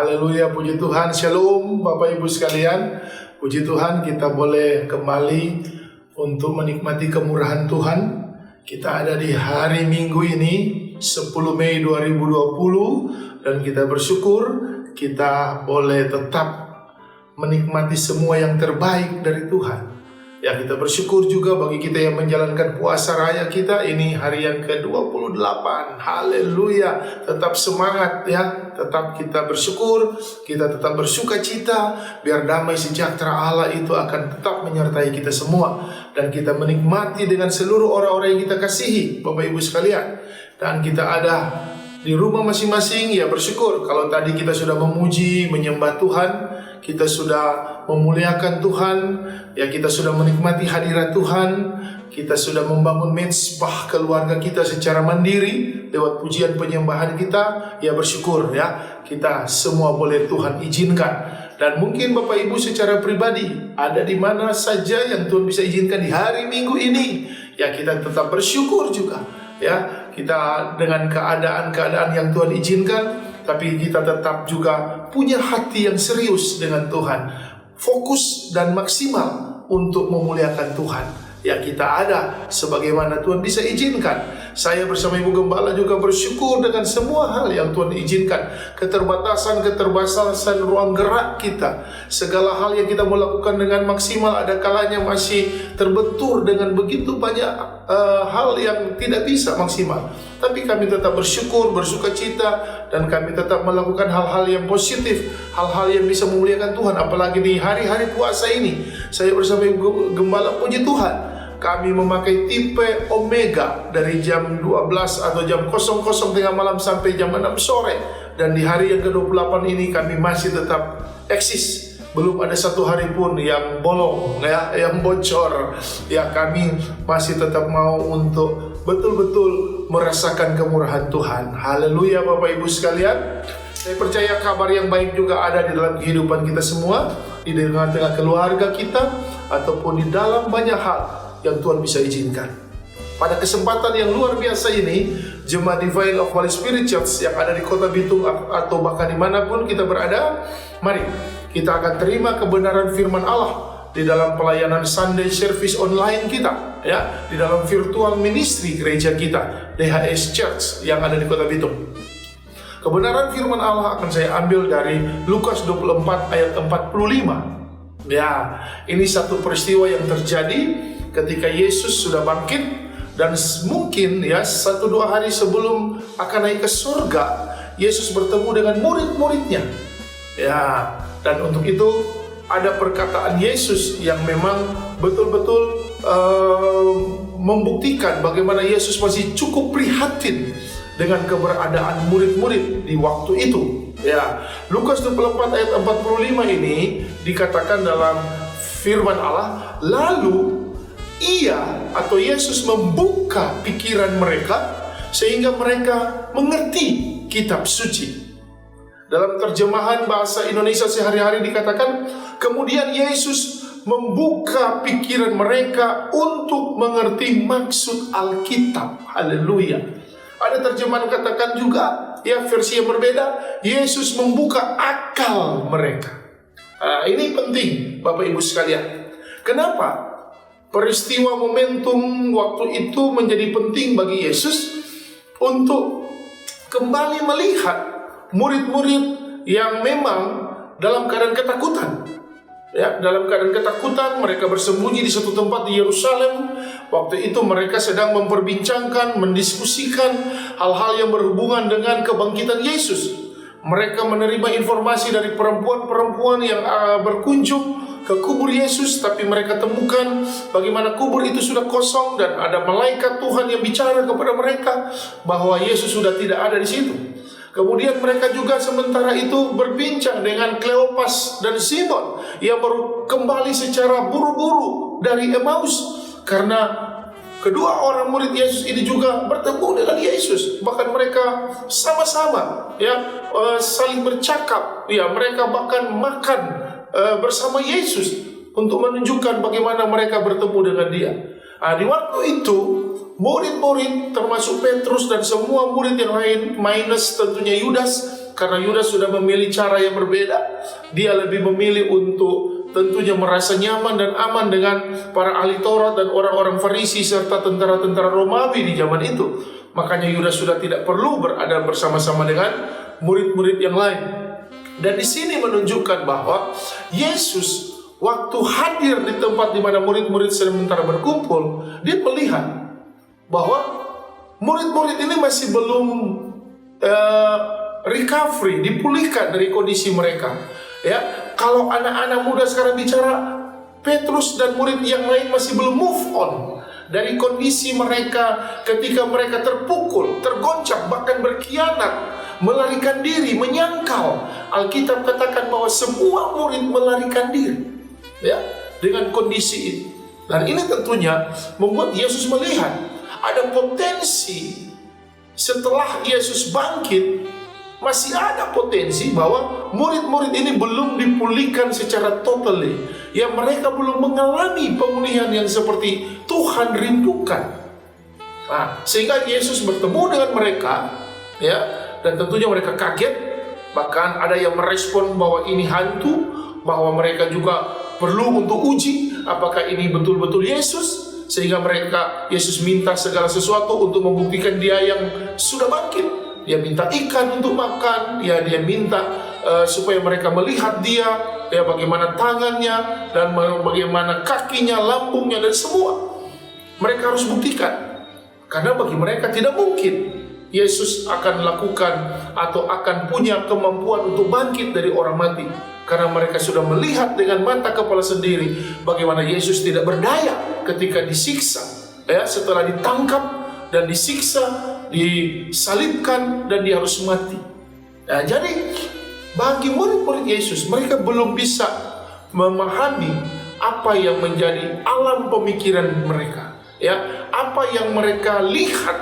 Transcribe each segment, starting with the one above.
Haleluya, puji Tuhan. Shalom Bapak Ibu sekalian. Puji Tuhan kita boleh kembali untuk menikmati kemurahan Tuhan. Kita ada di hari Minggu ini 10 Mei 2020 dan kita bersyukur kita boleh tetap menikmati semua yang terbaik dari Tuhan. Ya, kita bersyukur juga bagi kita yang menjalankan puasa raya kita ini hari yang ke-28. Haleluya. Tetap semangat ya. Tetap kita bersyukur, kita tetap bersuka cita, biar damai sejahtera Allah itu akan tetap menyertai kita semua. Dan kita menikmati dengan seluruh orang-orang yang kita kasihi, Bapak Ibu sekalian. Dan kita ada di rumah masing-masing, ya bersyukur. Kalau tadi kita sudah memuji, menyembah Tuhan, kita sudah memuliakan Tuhan, ya kita sudah menikmati hadirat Tuhan, kita sudah membangun mezbah keluarga kita secara mandiri lewat pujian penyembahan kita, ya bersyukur ya. Kita semua boleh Tuhan izinkan. Dan mungkin Bapak Ibu secara pribadi ada di mana saja yang Tuhan bisa izinkan di hari Minggu ini, ya kita tetap bersyukur juga. Ya, kita dengan keadaan-keadaan yang Tuhan izinkan, tapi kita tetap juga punya hati yang serius dengan Tuhan, fokus dan maksimal untuk memuliakan Tuhan. Ya, kita ada sebagaimana Tuhan bisa izinkan. Saya bersama Ibu Gembala juga bersyukur dengan semua hal yang Tuhan izinkan. Keterbatasan ruang gerak kita, segala hal yang kita melakukan dengan maksimal, ada kalanya masih terbentur dengan begitu banyak hal yang tidak bisa maksimal. Tapi kami tetap bersyukur, bersuka cita, dan kami tetap melakukan hal-hal yang positif, hal-hal yang bisa memuliakan Tuhan. Apalagi di hari-hari puasa ini, saya bersama Ibu Gembala, puji Tuhan, kami memakai tipe Omega dari jam 12 atau jam 00 tengah malam sampai jam 6 sore. Dan di hari yang ke-28 ini kami masih tetap eksis. Belum ada satu hari pun yang bolong, ya, yang bocor. Ya, kami masih tetap mau untuk betul-betul merasakan kemurahan Tuhan. Haleluya Bapak Ibu sekalian. Saya percaya kabar yang baik juga ada di dalam kehidupan kita semua, di tengah-tengah keluarga kita, ataupun di dalam banyak hal yang Tuhan bisa izinkan. Pada kesempatan yang luar biasa ini, Jemaat Divine of Holy Spirit Church yang ada di Kota Bitung atau bahkan dimanapun kita berada, mari kita akan terima kebenaran firman Allah di dalam pelayanan Sunday Service online kita, ya, di dalam virtual ministry gereja kita, DHS Church yang ada di Kota Bitung. Kebenaran firman Allah akan saya ambil dari Lukas 24 ayat 45. Ya, ini satu peristiwa yang terjadi ketika Yesus sudah bangkit, dan mungkin ya 1-2 hari sebelum akan naik ke surga, Yesus bertemu dengan murid-muridnya. Ya, dan untuk itu ada perkataan Yesus yang memang betul-betul membuktikan bagaimana Yesus masih cukup prihatin dengan keberadaan murid-murid di waktu itu. Ya, Lukas 24 ayat 45 ini dikatakan dalam firman Allah, lalu Ia atau Yesus membuka pikiran mereka sehingga mereka mengerti kitab suci. Dalam terjemahan bahasa Indonesia sehari-hari dikatakan, kemudian Yesus membuka pikiran mereka untuk mengerti maksud Alkitab. Haleluya. Ada terjemahan katakan juga, ya versi yang berbeda, Yesus membuka akal mereka. Nah, ini penting Bapak Ibu sekalian. Kenapa? Peristiwa momentum waktu itu menjadi penting bagi Yesus untuk kembali melihat murid-murid yang memang dalam keadaan ketakutan. Ya, dalam keadaan ketakutan mereka bersembunyi di satu tempat di Yerusalem. Waktu itu mereka sedang memperbincangkan, mendiskusikan hal-hal yang berhubungan dengan kebangkitan Yesus. Mereka menerima informasi dari perempuan-perempuan yang berkunjung ke kubur Yesus, tapi mereka temukan bagaimana kubur itu sudah kosong dan ada malaikat Tuhan yang bicara kepada mereka bahwa Yesus sudah tidak ada di situ. Kemudian mereka juga sementara itu berbincang dengan Kleopas dan Simon yang baru kembali secara buru-buru dari Emmaus, karena kedua orang murid Yesus ini juga bertemu dengan Yesus. Bahkan mereka sama-sama ya saling bercakap, ya mereka bahkan makan bersama Yesus untuk menunjukkan bagaimana mereka bertemu dengan Dia. Nah, di waktu itu murid-murid termasuk Petrus dan semua murid yang lain minus tentunya Yudas karena Yudas sudah memilih cara yang berbeda. Dia lebih memilih untuk tentunya merasa nyaman dan aman dengan para ahli Taurat dan orang-orang Farisi serta tentara-tentara Romawi di zaman itu. Makanya Yudas sudah tidak perlu berada bersama-sama dengan murid-murid yang lain. Dan di sini menunjukkan bahwa Yesus waktu hadir di tempat di mana murid-murid sementara berkumpul, dia melihat bahwa murid-murid ini masih belum recovery, dipulihkan dari kondisi mereka. Ya, kalau anak-anak muda sekarang bicara, Petrus dan murid yang lain masih belum move on dari kondisi mereka ketika mereka terpukul, tergoncang, bahkan berkhianat, melarikan diri, menyangkal. Alkitab katakan bahwa semua murid melarikan diri, ya, dengan kondisi itu. Dan ini tentunya membuat Yesus melihat ada potensi setelah Yesus bangkit, masih ada potensi bahwa murid-murid ini belum dipulihkan secara totally. Ya, mereka belum mengalami pemulihan yang seperti Tuhan rindukan. Nah, sehingga Yesus bertemu dengan mereka, ya, dan tentunya mereka kaget. Bahkan ada yang merespon bahwa ini hantu, bahwa mereka juga perlu untuk uji apakah ini betul-betul Yesus. Sehingga Yesus minta segala sesuatu untuk membuktikan dia yang sudah bangkit. Dia minta ikan untuk makan, dia minta supaya mereka melihat dia, bagaimana tangannya, dan bagaimana kakinya, lambungnya, dan semua. Mereka harus buktikan. Karena bagi mereka tidak mungkin Yesus akan lakukan atau akan punya kemampuan untuk bangkit dari orang mati. Karena mereka sudah melihat dengan mata kepala sendiri bagaimana Yesus tidak berdaya ketika disiksa. Ya, setelah ditangkap dan disiksa, disalibkan, dan dia harus mati. Nah, jadi bagi murid-murid Yesus, mereka belum bisa memahami apa yang menjadi alam pemikiran mereka, ya, apa yang mereka lihat,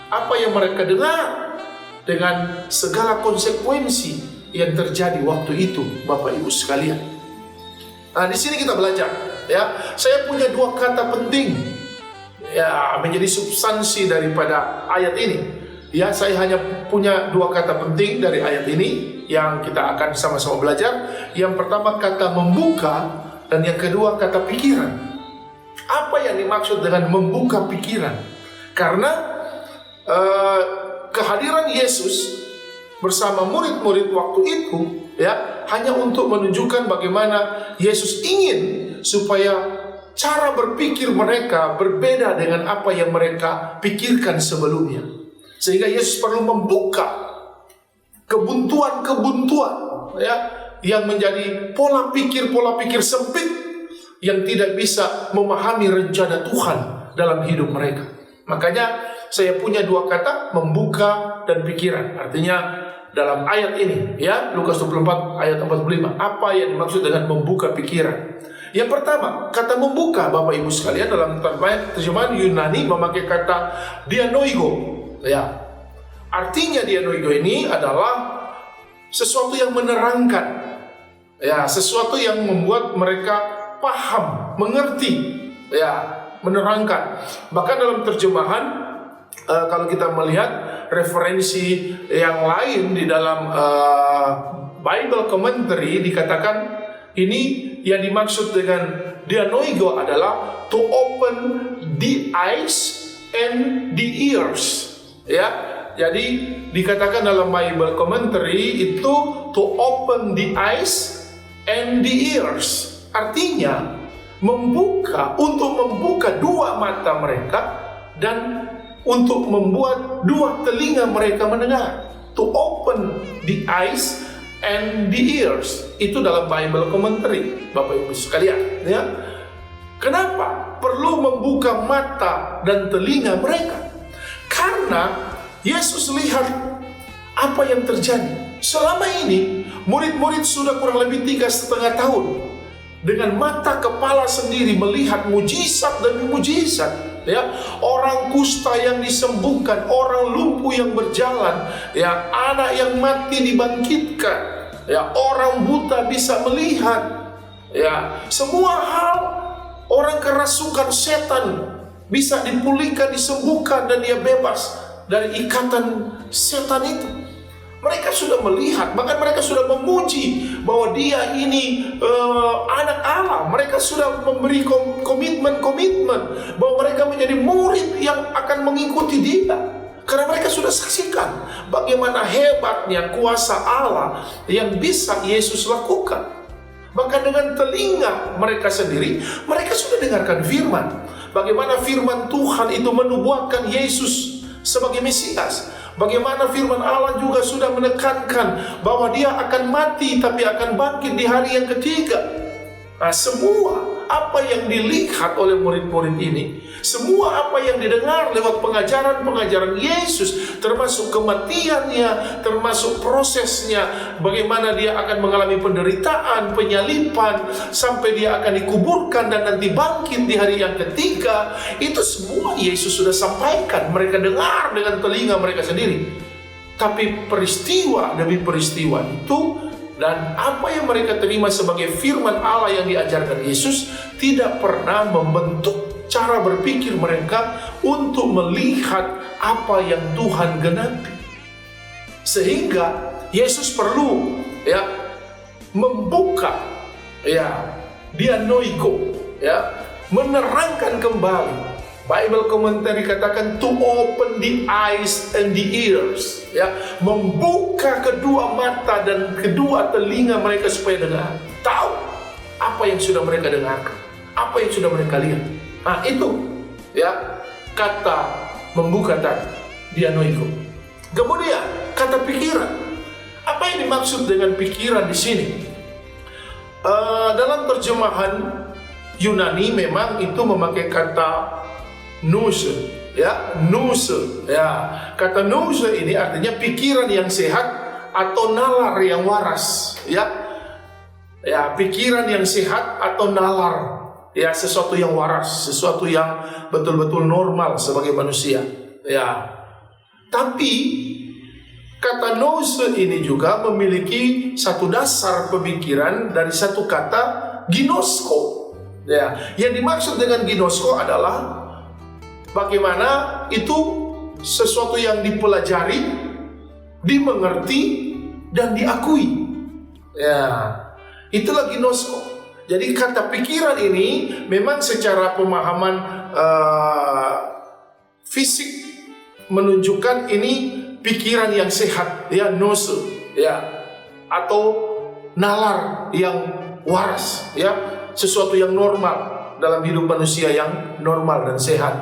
apa yang mereka dengar, dengan segala konsekuensi yang terjadi waktu itu, Bapak Ibu sekalian. Nah, di sini kita belajar, ya, saya punya dua kata penting, ya, menjadi substansi daripada ayat ini. Ya, saya hanya punya dua kata penting dari ayat ini yang kita akan sama-sama belajar. Yang pertama kata membuka, dan yang kedua kata pikiran. Apa yang dimaksud dengan membuka pikiran? Karena kehadiran Yesus bersama murid-murid waktu itu, ya, hanya untuk menunjukkan bagaimana Yesus ingin supaya cara berpikir mereka berbeda dengan apa yang mereka pikirkan sebelumnya. Sehingga Yesus perlu membuka kebuntuan-kebuntuan, ya, yang menjadi pola pikir sempit yang tidak bisa memahami rencana Tuhan dalam hidup mereka. Makanya saya punya dua kata, membuka dan pikiran. Artinya dalam ayat ini, ya, Lukas 24 ayat 45, apa yang dimaksud dengan membuka pikiran? Yang pertama, kata membuka, Bapak Ibu sekalian, dalam terjemahan Yunani memakai kata dianoigo. Ya, artinya dianoigo ini adalah sesuatu yang menerangkan, ya, sesuatu yang membuat mereka paham, mengerti, ya, menerangkan. Bahkan dalam terjemahan, kalau kita melihat referensi yang lain di dalam Bible Commentary, dikatakan ini yang dimaksud dengan dianoigo adalah to open the eyes and the ears. Ya, jadi dikatakan dalam Bible Commentary itu to open the eyes and the ears. Artinya untuk membuka dua mata mereka dan untuk membuat dua telinga mereka mendengar. To open the eyes and the ears. Itu dalam Bible Commentary, Bapak Ibu sekalian, ya. Kenapa perlu membuka mata dan telinga mereka? Karena Yesus lihat apa yang terjadi. Selama ini murid-murid sudah kurang lebih 3,5 tahun dengan mata kepala sendiri melihat mujizat demi mujizat, ya, orang kusta yang disembuhkan, orang lumpuh yang berjalan, ya, anak yang mati dibangkitkan, ya, orang buta bisa melihat, ya, semua hal, orang kerasukan setan bisa dipulihkan, disembuhkan, dan dia bebas dari ikatan setan itu. Mereka sudah melihat, bahkan mereka sudah memuji bahwa dia ini anak Allah. Mereka sudah memberi komitmen bahwa mereka menjadi murid yang akan mengikuti dia. Karena mereka sudah saksikan bagaimana hebatnya kuasa Allah yang bisa Yesus lakukan. Bahkan dengan telinga mereka sendiri, mereka sudah dengarkan firman. Bagaimana firman Tuhan itu menubuatkan Yesus sebagai Mesias. Bagaimana firman Allah juga sudah menekankan bahwa dia akan mati tapi akan bangkit di hari yang ketiga. Nah, semua apa yang dilihat oleh murid-murid ini, semua apa yang didengar lewat pengajaran-pengajaran Yesus, termasuk kematiannya, termasuk prosesnya, bagaimana dia akan mengalami penderitaan, penyalipan, sampai dia akan dikuburkan dan nanti bangkit di hari yang ketiga, itu semua Yesus sudah sampaikan. Mereka dengar dengan telinga mereka sendiri. Tapi peristiwa demi peristiwa itu, dan apa yang mereka terima sebagai firman Allah yang diajarkan Yesus tidak pernah membentuk cara berpikir mereka untuk melihat apa yang Tuhan genapi. Sehingga Yesus perlu membuka dianoiko, menerangkan kembali. Bible commentary katakan to open the eyes and the ears, membuka kedua mata dan kedua telinga mereka supaya dengar, tahu apa yang sudah mereka dengarkan, apa yang sudah mereka lihat. Nah, itu kata membuka tadi, dianoiko. Kemudian kata pikiran. Apa yang dimaksud dengan pikiran di sini? Dalam terjemahan Yunani memang itu memakai kata nous, kata nous ini artinya pikiran yang sehat atau nalar yang waras, pikiran yang sehat atau nalar, sesuatu yang waras, sesuatu yang betul-betul normal sebagai manusia, Tapi kata nous ini juga memiliki satu dasar pemikiran dari satu kata ginosko, Yang dimaksud dengan ginosko adalah bagaimana itu sesuatu yang dipelajari, dimengerti, dan diakui. Itulah ginosko. Jadi kata pikiran ini memang secara pemahaman fisik menunjukkan ini pikiran yang sehat, nous, atau nalar yang waras, sesuatu yang normal dalam hidup manusia yang normal dan sehat.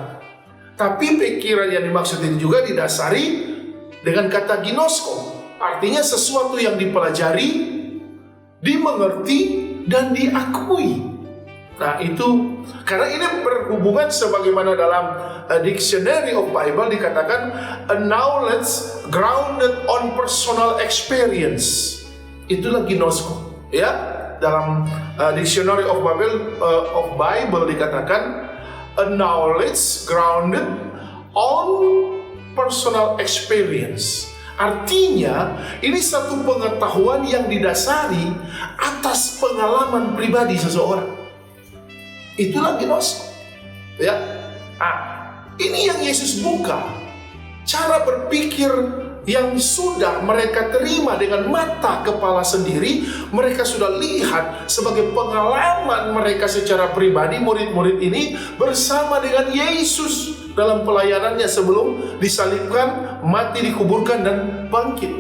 Tapi pikiran yang dimaksud ini juga didasari dengan kata ginosko, artinya sesuatu yang dipelajari, dimengerti, dan diakui. Nah, itu karena ini berhubungan sebagaimana dalam Dictionary of Bible dikatakan a knowledge grounded on personal experience. Itulah ginosko, dalam Dictionary of Bible dikatakan a knowledge grounded on personal experience. Artinya, ini satu pengetahuan yang didasari atas pengalaman pribadi seseorang. Itulah ginosko. Ini yang Yesus buka. Cara berpikir yang sudah mereka terima dengan mata kepala sendiri, mereka sudah lihat sebagai pengalaman mereka secara pribadi, murid-murid ini bersama dengan Yesus dalam pelayanannya sebelum disalibkan, mati, dikuburkan, dan bangkit.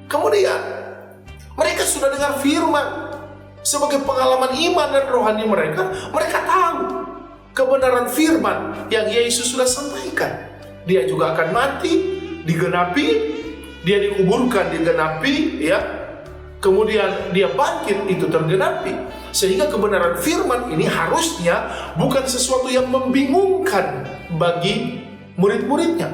Kemudian mereka sudah dengar firman sebagai pengalaman iman dan rohani mereka. Mereka tahu kebenaran firman yang Yesus sudah sampaikan. Dia juga akan mati, digenapi, dia dikuburkan, digenapi, kemudian dia bangkit, itu tergenapi. Sehingga kebenaran firman ini harusnya bukan sesuatu yang membingungkan bagi murid-muridnya,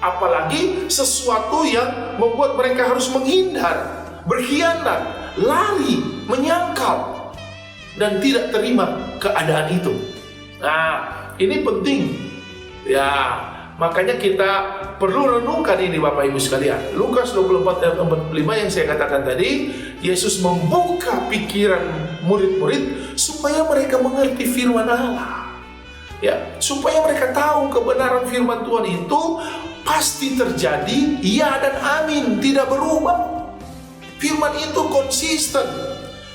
apalagi sesuatu yang membuat mereka harus menghindar, berkhianat, lari, menyangkal, dan tidak terima keadaan itu. Nah, ini penting, makanya kita perlu renungkan ini Bapak Ibu sekalian. Lukas 24 ayat 45 yang saya katakan tadi, Yesus membuka pikiran murid-murid supaya mereka mengerti firman Allah. Supaya mereka tahu kebenaran firman Tuhan itu pasti terjadi, ya dan amin, tidak berubah. Firman itu konsisten.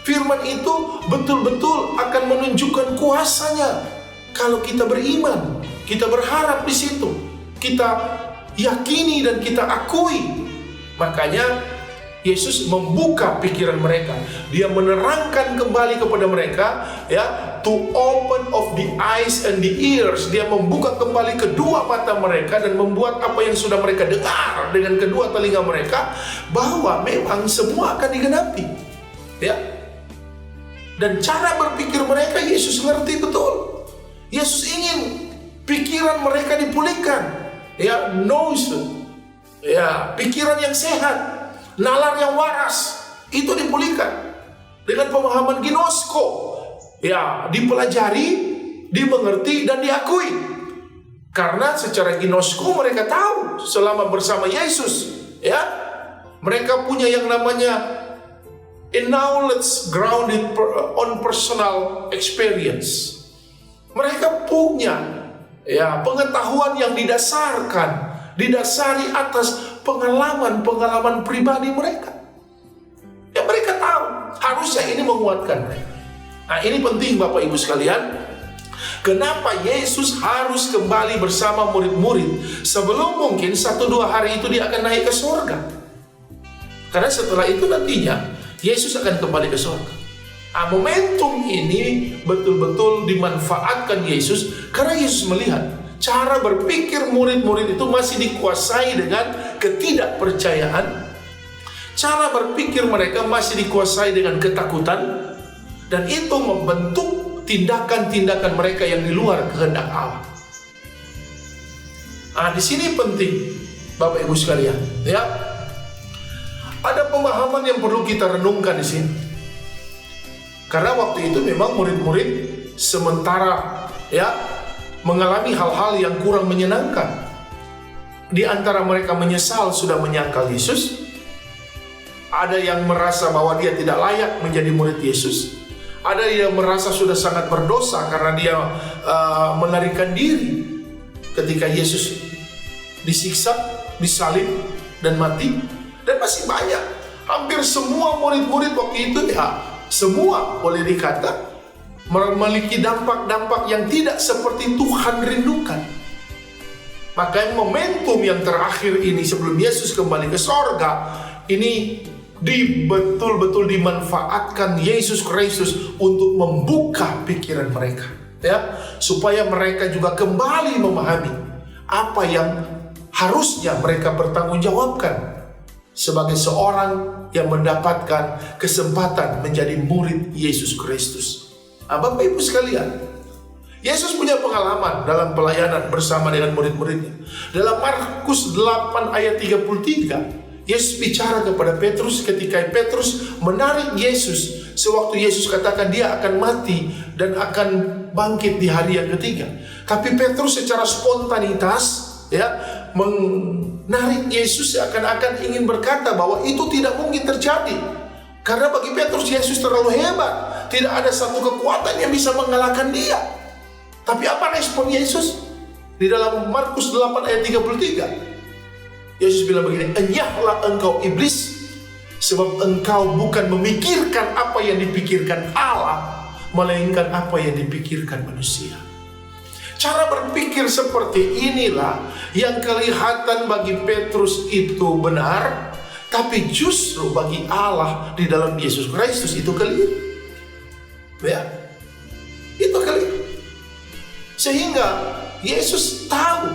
Firman itu betul-betul akan menunjukkan kuasanya. Kalau kita beriman, kita berharap di situ, kita yakini dan kita akui. Makanya Yesus membuka pikiran mereka. Dia menerangkan kembali kepada mereka, ya, to open of the eyes and the ears. Dia membuka kembali kedua mata mereka dan membuat apa yang sudah mereka dengar dengan kedua telinga mereka, bahwa memang semua akan digenapi. Ya. Dan cara berpikir mereka Yesus ngerti betul. Yesus ingin pikiran mereka dipulihkan. Ya, pikiran yang sehat, nalar yang waras itu dipulihkan dengan pemahaman ginosko. Ya, dipelajari, dimengerti dan diakui. Karena secara ginosko mereka tahu selama bersama Yesus, ya, mereka punya yang namanya a knowledge grounded on personal experience. Mereka punya, ya, pengetahuan yang didasari atas pengalaman pribadi mereka. Ya, mereka tahu, harusnya ini menguatkan mereka. Nah, ini penting Bapak Ibu sekalian. Kenapa Yesus harus kembali bersama murid-murid sebelum mungkin 1-2 hari itu dia akan naik ke surga? Karena setelah itu nantinya Yesus akan kembali ke surga. Nah, momentum ini betul-betul dimanfaatkan Yesus karena Yesus melihat cara berpikir murid-murid itu masih dikuasai dengan ketidakpercayaan. Cara berpikir mereka masih dikuasai dengan ketakutan. Dan itu membentuk tindakan-tindakan mereka yang di luar kehendak Allah. Nah, di sini penting Bapak Ibu sekalian, ya. Ada pemahaman yang perlu kita renungkan di sini. Karena waktu itu memang murid-murid sementara, ya, mengalami hal-hal yang kurang menyenangkan. Di antara mereka menyesal sudah menyangkal Yesus. Ada yang merasa bahwa dia tidak layak menjadi murid Yesus. Ada yang merasa sudah sangat berdosa karena dia melarikan diri ketika Yesus disiksa, disalib, dan mati. Dan masih banyak. Hampir semua murid-murid waktu itu, ya, semua boleh dikata memiliki dampak-dampak yang tidak seperti Tuhan rindukan. Maka momentum yang terakhir ini sebelum Yesus kembali ke sorga, ini betul-betul dimanfaatkan Yesus Kristus untuk membuka pikiran mereka, ya, supaya mereka juga kembali memahami apa yang harusnya mereka bertanggungjawabkan sebagai seorang yang mendapatkan kesempatan menjadi murid Yesus Kristus. Nah, Bapak Ibu sekalian, Yesus punya pengalaman dalam pelayanan bersama dengan murid-muridnya. Dalam Markus 8 ayat 33, Yesus bicara kepada Petrus ketika Petrus menarik Yesus sewaktu Yesus katakan dia akan mati dan akan bangkit di hari yang ketiga. Tapi Petrus secara spontanitas, ya, menarik Yesus seakan-akan ingin berkata bahwa itu tidak mungkin terjadi. Karena bagi Petrus Yesus terlalu hebat, tidak ada satu kekuatan yang bisa mengalahkan dia. Tapi apa respon Yesus? Di dalam Markus 8 ayat 33, Yesus bilang begini, "Enyahlah engkau iblis, sebab engkau bukan memikirkan apa yang dipikirkan Allah, melainkan apa yang dipikirkan manusia." Cara berpikir seperti inilah yang kelihatan bagi Petrus itu benar, tapi justru bagi Allah di dalam Yesus Kristus itu keliru. Ya, itu keliru. Sehingga Yesus tahu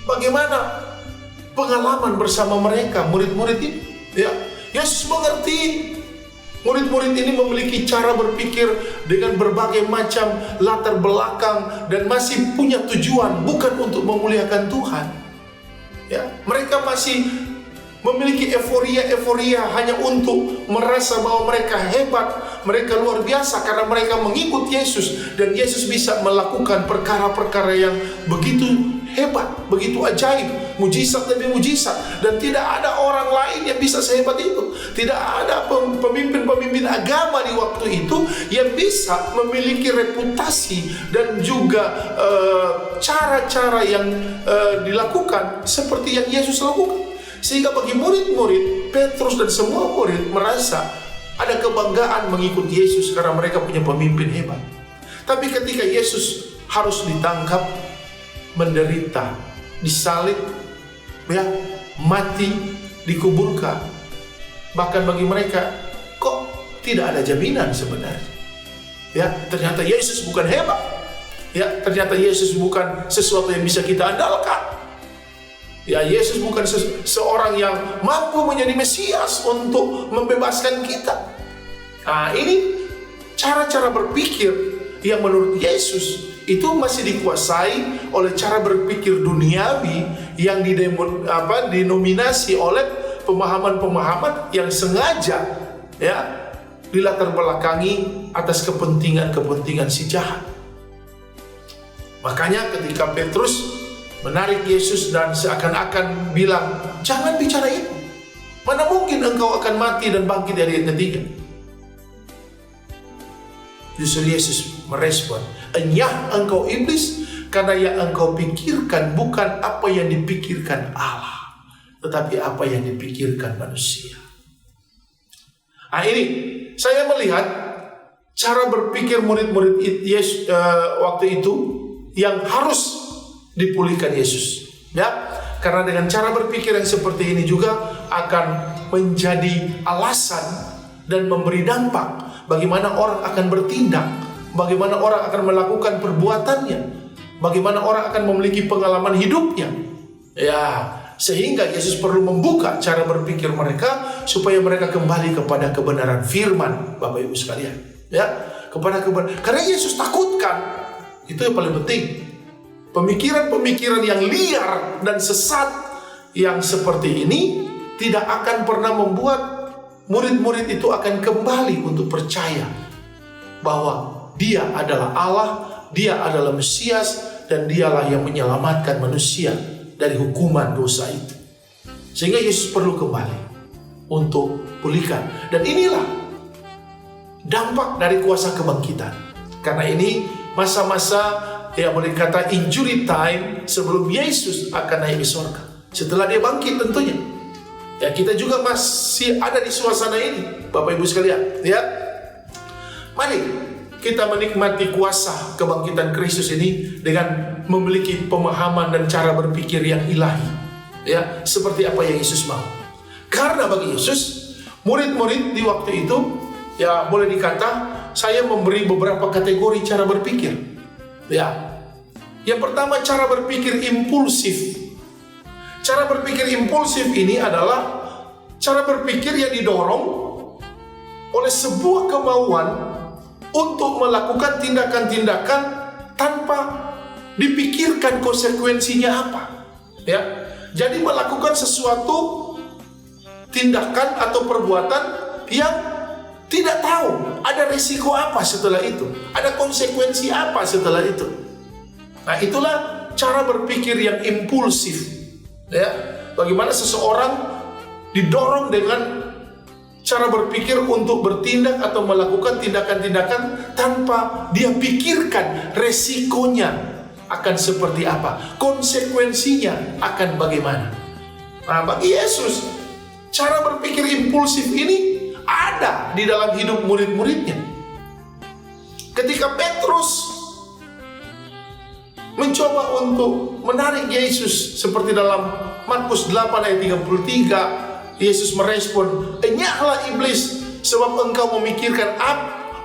bagaimana pengalaman bersama mereka, murid-murid ini. Ya, Yesus mengerti murid-murid ini memiliki cara berpikir dengan berbagai macam latar belakang dan masih punya tujuan bukan untuk memuliakan Tuhan. Ya, mereka masih memiliki euforia hanya untuk merasa bahwa mereka hebat, mereka luar biasa karena mereka mengikut Yesus dan Yesus bisa melakukan perkara-perkara yang begitu hebat, begitu ajaib. mujizat demi mujizat, dan tidak ada orang lain yang bisa sehebat itu. Tidak ada pemimpin-pemimpin agama di waktu itu yang bisa memiliki reputasi dan juga cara-cara yang dilakukan seperti yang Yesus lakukan. Sehingga bagi murid-murid, Petrus dan semua murid merasa ada kebanggaan mengikuti Yesus karena mereka punya pemimpin hebat. Tapi ketika Yesus harus ditangkap, menderita, disalib, ya, mati, dikuburkan, bahkan bagi mereka kok tidak ada jaminan sebenarnya. Ya, ternyata Yesus bukan hebat. Ya, ternyata Yesus bukan sesuatu yang bisa kita andalkan. Ya, Yesus bukan seorang yang mampu menjadi Mesias untuk membebaskan kita. Nah, ini cara-cara berpikir yang menurut Yesus itu masih dikuasai oleh cara berpikir duniawi yang dinominasi oleh pemahaman-pemahaman yang sengaja, ya, dilatar belakangi atas kepentingan-kepentingan si jahat. Makanya ketika Petrus menarik Yesus dan seakan-akan bilang, jangan bicara itu. Mana mungkin engkau akan mati dan bangkit dari yang ketiga? Justru Yesus merespon, enyah engkau iblis, karena yang engkau pikirkan bukan apa yang dipikirkan Allah, tetapi apa yang dipikirkan manusia. Nah, ini saya melihat cara berpikir murid-murid Yesus waktu itu yang harus dipulihkan Yesus, ya, karena dengan cara berpikir yang seperti ini juga akan menjadi alasan dan memberi dampak bagaimana orang akan bertindak, bagaimana orang akan melakukan perbuatannya, bagaimana orang akan memiliki pengalaman hidupnya, ya, sehingga Yesus perlu membuka cara berpikir mereka supaya mereka kembali kepada kebenaran firman, Bapak Ibu sekalian, ya, kepada kebenaran. Karena Yesus takutkan, itu yang paling penting. Pemikiran-pemikiran yang liar dan sesat yang seperti ini tidak akan pernah membuat murid-murid itu akan kembali untuk percaya bahwa Dia adalah Allah, Dia adalah Mesias, dan Dialah yang menyelamatkan manusia dari hukuman dosa itu. Sehingga Yesus perlu kembali untuk pulihkan. Dan inilah dampak dari kuasa kebangkitan. Karena ini masa-masa, ya, boleh kata injury time sebelum Yesus akan naik ke surga. Setelah Dia bangkit tentunya. Ya, kita juga masih ada di suasana ini, Bapak Ibu sekalian, ya. Mari kita menikmati kuasa kebangkitan Kristus ini dengan memiliki pemahaman dan cara berpikir yang ilahi, ya, seperti apa yang Yesus mau. Karena bagi Yesus, murid-murid di waktu itu, ya, boleh dikata saya memberi beberapa kategori cara berpikir. Ya, yang pertama cara berpikir impulsif. Cara berpikir impulsif ini adalah cara berpikir yang didorong oleh sebuah kemauan untuk melakukan tindakan-tindakan tanpa dipikirkan konsekuensinya apa. Ya, jadi melakukan sesuatu tindakan atau perbuatan yang tidak tahu ada risiko apa setelah itu, ada konsekuensi apa setelah itu. Nah, itulah cara berpikir yang impulsif. Ya, bagaimana seseorang didorong dengan cara berpikir untuk bertindak atau melakukan tindakan-tindakan tanpa dia pikirkan resikonya akan seperti apa, konsekuensinya akan bagaimana. Nah, bagi Yesus, cara berpikir impulsif ini ada di dalam hidup murid-muridnya. Ketika Petrus mencoba untuk menarik Yesus seperti dalam Markus 8 ayat 33, Yesus merespon, enyahlah iblis, sebab engkau memikirkan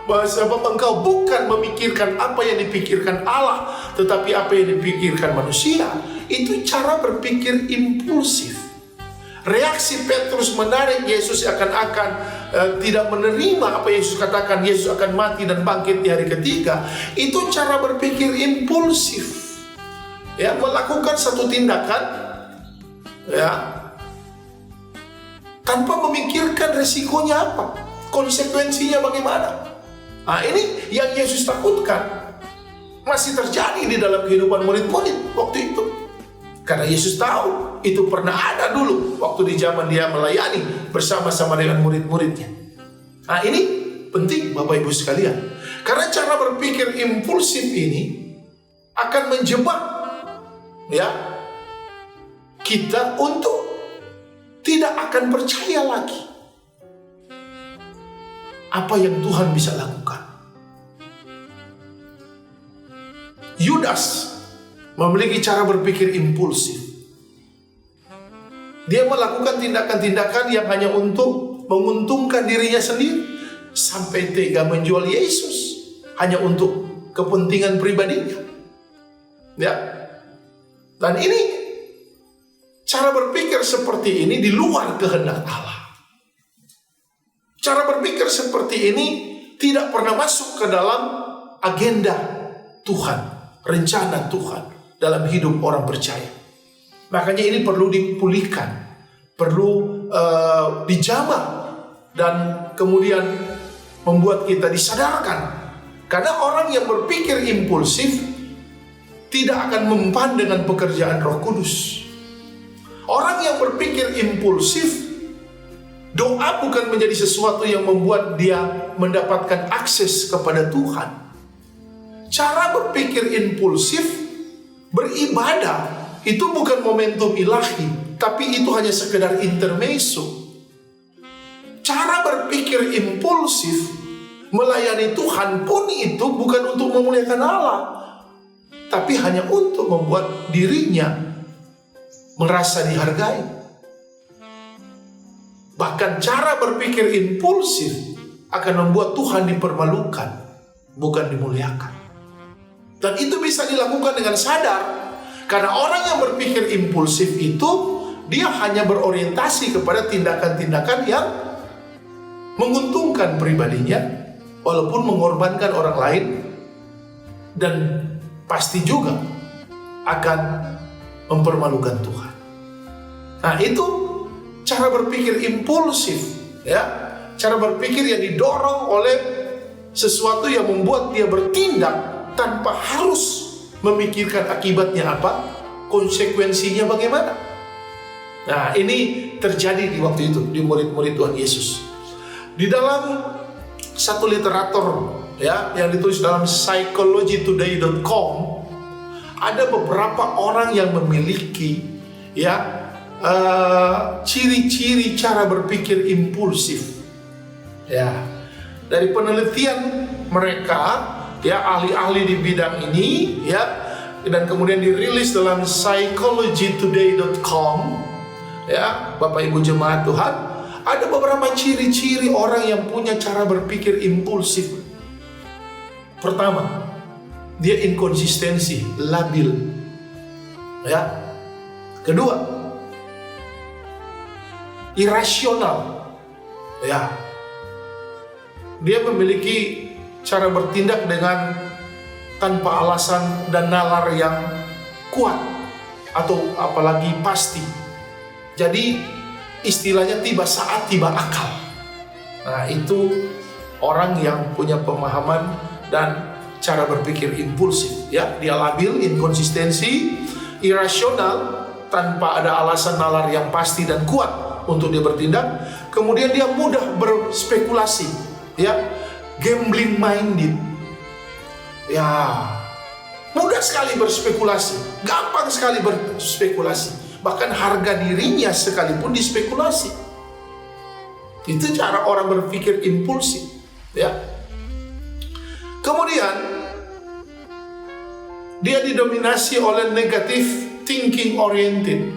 sebab engkau bukan memikirkan apa yang dipikirkan Allah, tetapi apa yang dipikirkan manusia. Itu cara berpikir impulsif. Reaksi Petrus menarik Yesus akan tidak menerima apa Yesus katakan, Yesus akan mati dan bangkit di hari ketiga. Itu cara berpikir impulsif, ya, melakukan satu tindakan, ya, tanpa memikirkan resikonya apa, konsekuensinya bagaimana. Nah, ini yang Yesus takutkan masih terjadi di dalam kehidupan murid-murid waktu itu. Karena Yesus tahu itu pernah ada dulu waktu di zaman dia melayani bersama-sama dengan murid-muridnya. Nah, ini penting Bapak Ibu sekalian. Karena cara berpikir impulsif ini akan menjebak kita untuk tidak akan percaya lagi apa yang Tuhan bisa lakukan. Yudas memiliki cara berpikir impulsif. Dia melakukan tindakan-tindakan yang hanya untuk menguntungkan dirinya sendiri, sampai tega menjual Yesus hanya untuk kepentingan pribadinya. Dan ini cara berpikir seperti ini di luar kehendak Allah. Cara berpikir seperti ini tidak pernah masuk ke dalam agenda Tuhan, rencana Tuhan dalam hidup orang percaya. Makanya ini perlu dipulihkan, perlu dijamah, dan kemudian membuat kita disadarkan. Karena orang yang berpikir impulsif tidak akan mempan dengan pekerjaan Roh Kudus. Orang yang berpikir impulsif, doa bukan menjadi sesuatu yang membuat dia mendapatkan akses kepada Tuhan. Cara berpikir impulsif, beribadah, itu bukan momentum ilahi, tapi itu hanya sekedar intermezzo. Cara berpikir impulsif, melayani Tuhan pun itu bukan untuk memuliakan Allah, tapi hanya untuk membuat dirinya merasa dihargai. Bahkan cara berpikir impulsif akan membuat Tuhan dipermalukan, bukan dimuliakan. Dan itu bisa dilakukan dengan sadar. Karena orang yang berpikir impulsif itu, dia hanya berorientasi kepada tindakan-tindakan yang menguntungkan pribadinya, walaupun mengorbankan orang lain, dan pasti juga akan mempermalukan Tuhan. Nah, itu cara berpikir impulsif, cara berpikir yang didorong oleh sesuatu yang membuat dia bertindak tanpa harus memikirkan akibatnya apa, konsekuensinya bagaimana. Nah, ini terjadi di waktu itu di murid-murid Tuhan Yesus. Di dalam satu literatur yang ditulis dalam psychologytoday.com, ada beberapa orang yang memiliki ciri-ciri cara berpikir impulsif. Dari penelitian mereka, ahli-ahli di bidang ini, dan kemudian dirilis dalam psychologytoday.com, Bapak Ibu jemaat Tuhan, ada beberapa ciri-ciri orang yang punya cara berpikir impulsif. Pertama, dia inkonsistensi, labil. Kedua, irasional. Dia memiliki cara bertindak dengan tanpa alasan dan nalar yang kuat atau apalagi pasti. Jadi istilahnya tiba saat tiba akal. Nah, itu orang yang punya pemahaman dan cara berpikir impulsif. Dia labil, inkonsistensi, irasional, tanpa ada alasan nalar yang pasti dan kuat untuk dia bertindak. Kemudian dia mudah berspekulasi, gambling minded. Mudah sekali berspekulasi, gampang sekali berspekulasi. Bahkan harga dirinya sekalipun dispekulasi. Itu cara orang berpikir impulsif. Kemudian dia didominasi oleh negative thinking oriented.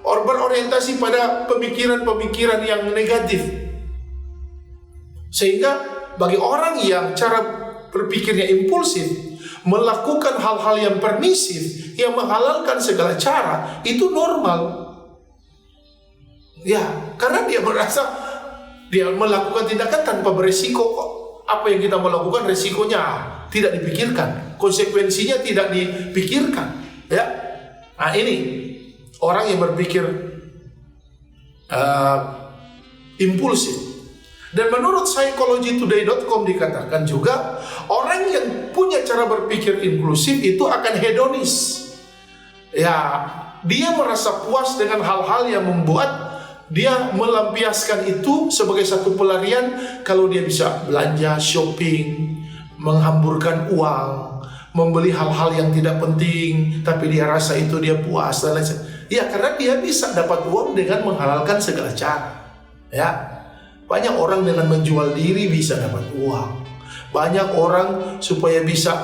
Berorientasi pada pemikiran-pemikiran yang negatif. Sehingga bagi orang yang cara berpikirnya impulsif, melakukan hal-hal yang permisif, yang menghalalkan segala cara, itu normal. Karena dia merasa dia melakukan tindakan tanpa beresiko kok. Apa yang kita melakukan resikonya tidak dipikirkan, konsekuensinya tidak dipikirkan. Nah, ini orang yang berpikir impulsif. Dan menurut psychologytoday.com dikatakan juga, orang yang punya cara berpikir impulsif itu akan hedonis. Ya, dia merasa puas dengan hal-hal yang membuat dia melampiaskan itu sebagai satu pelarian. Kalau dia bisa belanja, shopping, menghamburkan uang, membeli hal-hal yang tidak penting, tapi dia rasa itu dia puas dan lain sebagainya. Ya, karena dia bisa dapat uang dengan menghalalkan segala cara. Ya, banyak orang dengan menjual diri bisa dapat uang. Banyak orang supaya bisa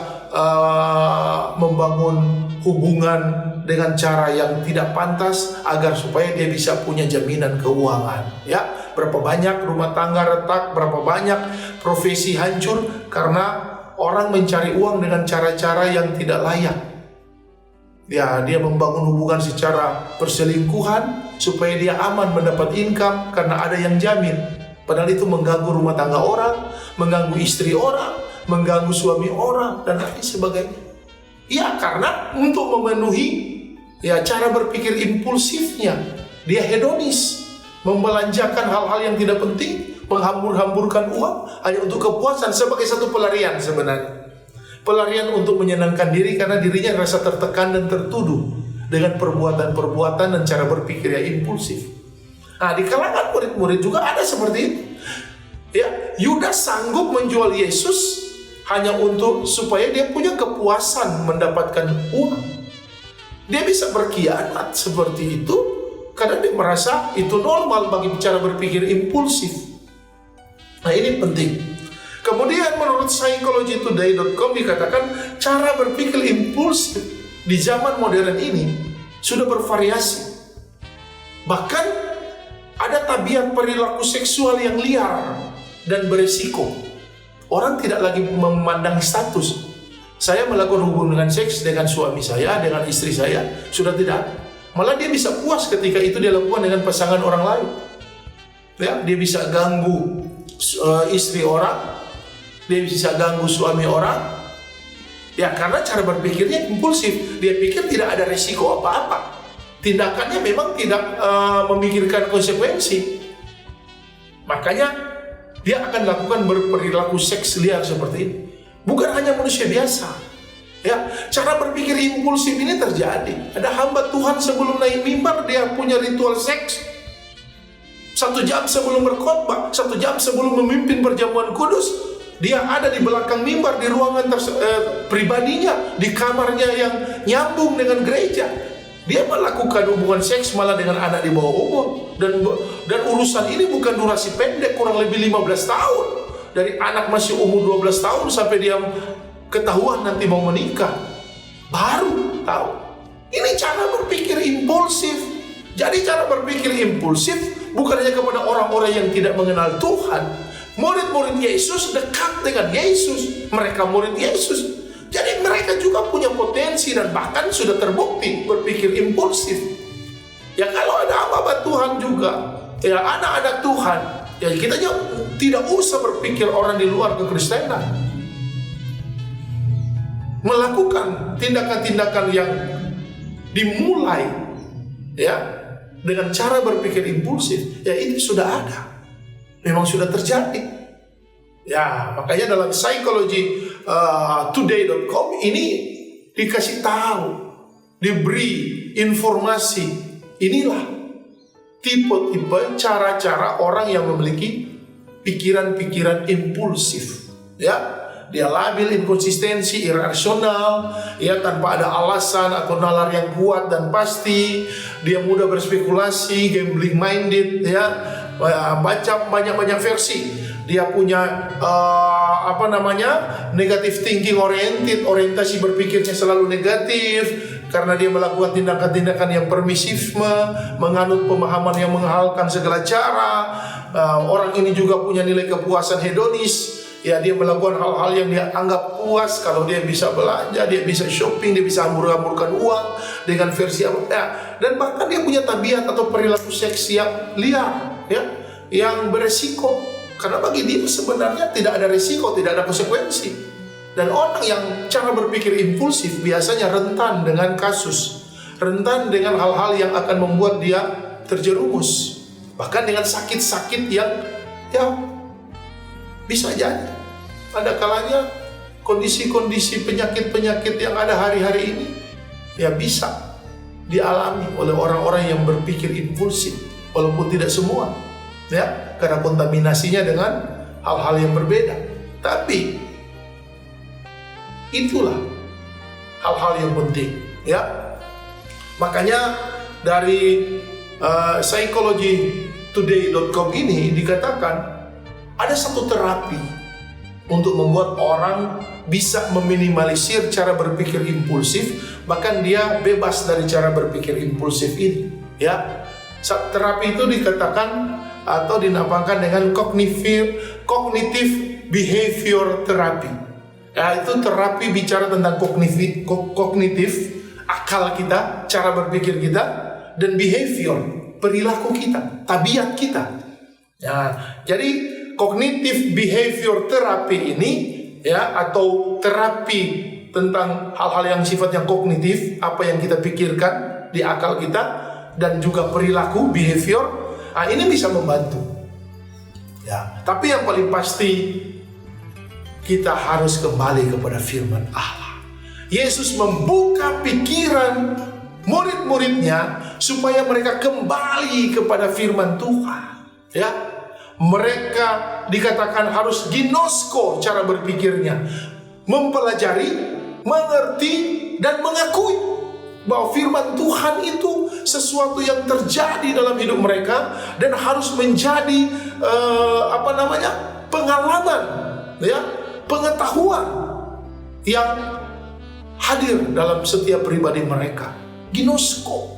membangun hubungan dengan cara yang tidak pantas agar supaya dia bisa punya jaminan keuangan. Ya, berapa banyak rumah tangga retak, berapa banyak profesi hancur karena orang mencari uang dengan cara-cara yang tidak layak. Ya, dia membangun hubungan secara perselingkuhan supaya dia aman mendapat income karena ada yang jamin. Padahal itu mengganggu rumah tangga orang, mengganggu istri orang, mengganggu suami orang, dan lain sebagainya. Ya, karena untuk memenuhi ya cara berpikir impulsifnya, dia hedonis, membelanjakan hal-hal yang tidak penting, menghambur-hamburkan uang hanya untuk kepuasan sebagai satu pelarian sebenarnya. Pelarian untuk menyenangkan diri karena dirinya merasa tertekan dan tertuduh dengan perbuatan-perbuatan dan cara berpikir yang impulsif. Nah, di kalangan murid-murid juga ada seperti itu. Ya, Yudas sanggup menjual Yesus hanya untuk supaya dia punya kepuasan mendapatkan uang. Dia bisa berkhianat seperti itu karena dia merasa itu normal bagi cara berpikir impulsif. Nah, ini penting. Kemudian menurut psychologytoday.com dikatakan cara berpikir impulsif di zaman modern ini sudah bervariasi. Bahkan ada tabiat perilaku seksual yang liar dan beresiko. Orang tidak lagi memandang status. Saya melakukan hubungan seks dengan suami saya, dengan istri saya, sudah tidak. Malah dia bisa puas ketika itu dia lakukan dengan pasangan orang lain. Ya, dia bisa ganggu istri orang, dia bisa ganggu suami orang. Ya, karena cara berpikirnya impulsif. Dia pikir tidak ada resiko apa-apa. Tindakannya memang tidak memikirkan konsekuensi. Makanya dia akan lakukan berperilaku seks liar seperti ini. Bukan hanya manusia biasa. Ya, cara berpikir impulsif ini terjadi. Ada hamba Tuhan sebelum naik mimbar dia punya ritual seks. 1 jam sebelum berkhotbah, 1 jam sebelum memimpin perjamuan kudus, dia ada di belakang mimbar di ruangan pribadinya, di kamarnya yang nyambung dengan gereja. Dia melakukan hubungan seks malah dengan anak di bawah umur. Dan urusan ini bukan durasi pendek, kurang lebih 15 tahun. Dari anak masih umur 12 tahun sampai dia ketahuan nanti mau menikah, baru tahu. Ini cara berpikir impulsif. Jadi cara berpikir impulsif bukan hanya kepada orang-orang yang tidak mengenal Tuhan. Murid-murid Yesus dekat dengan Yesus. Mereka murid Yesus. Jadi mereka juga punya potensi dan bahkan sudah terbukti berpikir impulsif. Ya, kalau ada hamba Tuhan juga, ya anak-anak Tuhan, ya kita tidak usah berpikir orang di luar kekristenan melakukan tindakan-tindakan yang dimulai ya dengan cara berpikir impulsif. Ya, ini sudah ada, memang sudah terjadi. Ya, makanya dalam psychologytoday.com ini dikasih tahu, diberi informasi, inilah tipe-tipe cara-cara orang yang memiliki pikiran-pikiran impulsif. Ya, dia labil, inkonsistensi, irasional, ya tanpa ada alasan atau nalar yang kuat dan pasti. Dia mudah berspekulasi, gambling minded, ya, baca banyak-banyak versi. Dia punya negative thinking oriented, orientasi berpikirnya selalu negatif karena dia melakukan tindakan-tindakan yang permisifme, menganut pemahaman yang menghalalkan segala cara. Orang ini juga punya nilai kepuasan hedonis. Ya, dia melakukan hal-hal yang dia anggap puas kalau dia bisa belanja, dia bisa shopping, dia bisa hambur-hamburkan uang dengan versi apa. Ya, dan bahkan dia punya tabiat atau perilaku seks yang liar, ya, yang beresiko. Karena bagi dia sebenarnya tidak ada risiko, tidak ada konsekuensi. Dan orang yang cara berpikir impulsif biasanya rentan dengan kasus, rentan dengan hal-hal yang akan membuat dia terjerumus. Bahkan dengan sakit-sakit yang ya bisa jadi. Ada kalanya kondisi-kondisi penyakit-penyakit yang ada hari-hari ini ya bisa dialami oleh orang-orang yang berpikir impulsif, walaupun tidak semua, ya, karena kontaminasinya dengan hal-hal yang berbeda. Tapi itulah hal-hal yang penting, ya. Makanya dari psychologytoday.com ini dikatakan ada satu terapi untuk membuat orang bisa meminimalisir cara berpikir impulsif, bahkan dia bebas dari cara berpikir impulsif ini, ya. Terapi itu dikatakan atau dinamakan dengan cognitive behavior therapy. Ya, itu terapi bicara tentang kognitif, akal kita, cara berpikir kita, dan behavior, perilaku kita, tabiat kita. Ya, jadi cognitive behavior therapy ini, ya, atau terapi tentang hal-hal yang sifatnya kognitif, apa yang kita pikirkan di akal kita, dan juga perilaku, behavior, ini bisa membantu. Ya, tapi yang paling pasti kita harus kembali kepada firman Allah. Yesus membuka pikiran murid-muridnya supaya mereka kembali kepada firman Tuhan. Ya, mereka dikatakan harus ginosko cara berpikirnya, mempelajari, mengerti, dan mengakui bahwa firman Tuhan itu sesuatu yang terjadi dalam hidup mereka dan harus menjadi pengalaman, ya, pengetahuan yang hadir dalam setiap pribadi mereka. Ginosko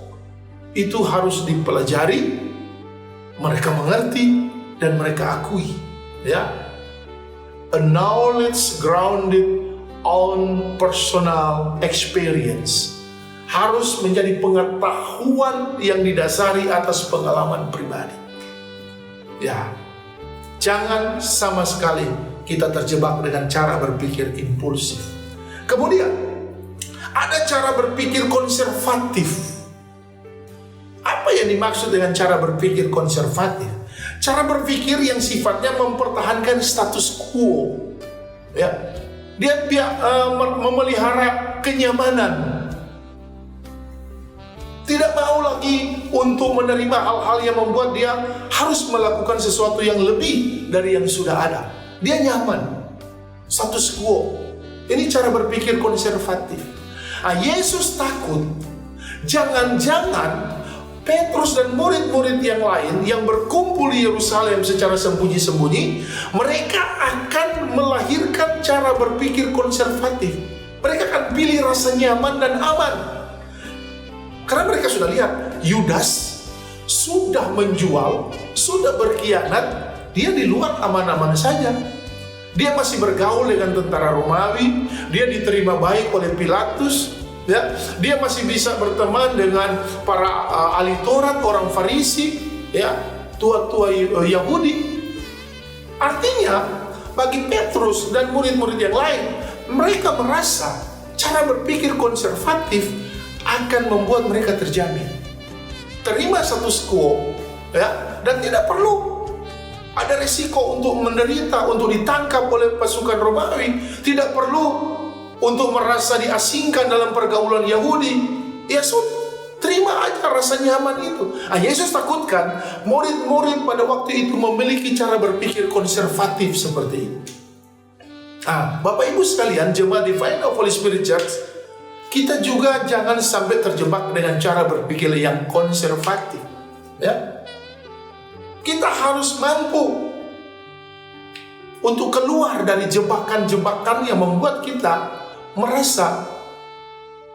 itu harus dipelajari, mereka mengerti, dan mereka akui, ya. A knowledge grounded on personal experience harus menjadi pengetahuan yang didasari atas pengalaman pribadi. Ya, jangan sama sekali kita terjebak dengan cara berpikir impulsif. Kemudian ada cara berpikir konservatif. Apa yang dimaksud dengan cara berpikir konservatif? Cara berpikir yang sifatnya mempertahankan status quo, ya. Dia memelihara kenyamanan, tidak mau lagi untuk menerima hal-hal yang membuat dia harus melakukan sesuatu yang lebih dari yang sudah ada. Dia nyaman, status quo. Ini cara berpikir konservatif. Yesus takut jangan-jangan Petrus dan murid-murid yang lain yang berkumpul di Yerusalem secara sembunyi-sembunyi, mereka akan melahirkan cara berpikir konservatif. Mereka akan pilih rasa nyaman dan aman. Karena mereka sudah lihat Yudas sudah menjual, sudah berkhianat, dia di luar aman-aman saja. Dia masih bergaul dengan tentara Romawi, dia diterima baik oleh Pilatus, ya. Dia masih bisa berteman dengan para ahli Taurat, orang Farisi, ya, tua-tua Yahudi. Artinya bagi Petrus dan murid-murid yang lain, mereka merasa cara berpikir konservatif akan membuat mereka terjamin, terima status quo, ya, dan tidak perlu ada resiko untuk menderita, untuk ditangkap oleh pasukan Romawi, tidak perlu untuk merasa diasingkan dalam pergaulan Yahudi. Ya sudah, terima aja rasa nyaman itu. Yesus takutkan murid-murid pada waktu itu memiliki cara berpikir konservatif seperti itu. Bapak Ibu sekalian, jemaat Divine of Holy Spirit Church, kita juga jangan sampai terjebak dengan cara berpikir yang konservatif, ya. Kita harus mampu untuk keluar dari jebakan-jebakan yang membuat kita merasa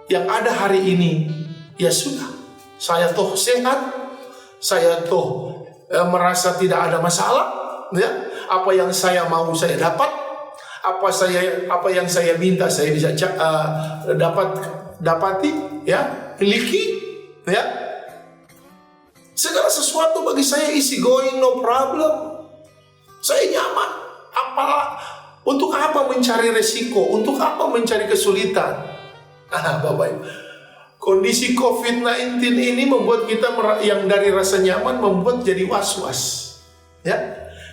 yang ada hari ini, ya sudah, saya toh sehat, saya toh merasa tidak ada masalah, ya. Apa yang saya mau saya dapat, apa yang saya minta saya bisa dapati, ya, miliki, ya. Segala sesuatu bagi saya easy going, no problem. Saya nyaman. Untuk apa mencari resiko? Untuk apa mencari kesulitan? Bapak Ibu, kondisi COVID-19 ini membuat kita yang dari rasa nyaman membuat jadi was-was, ya.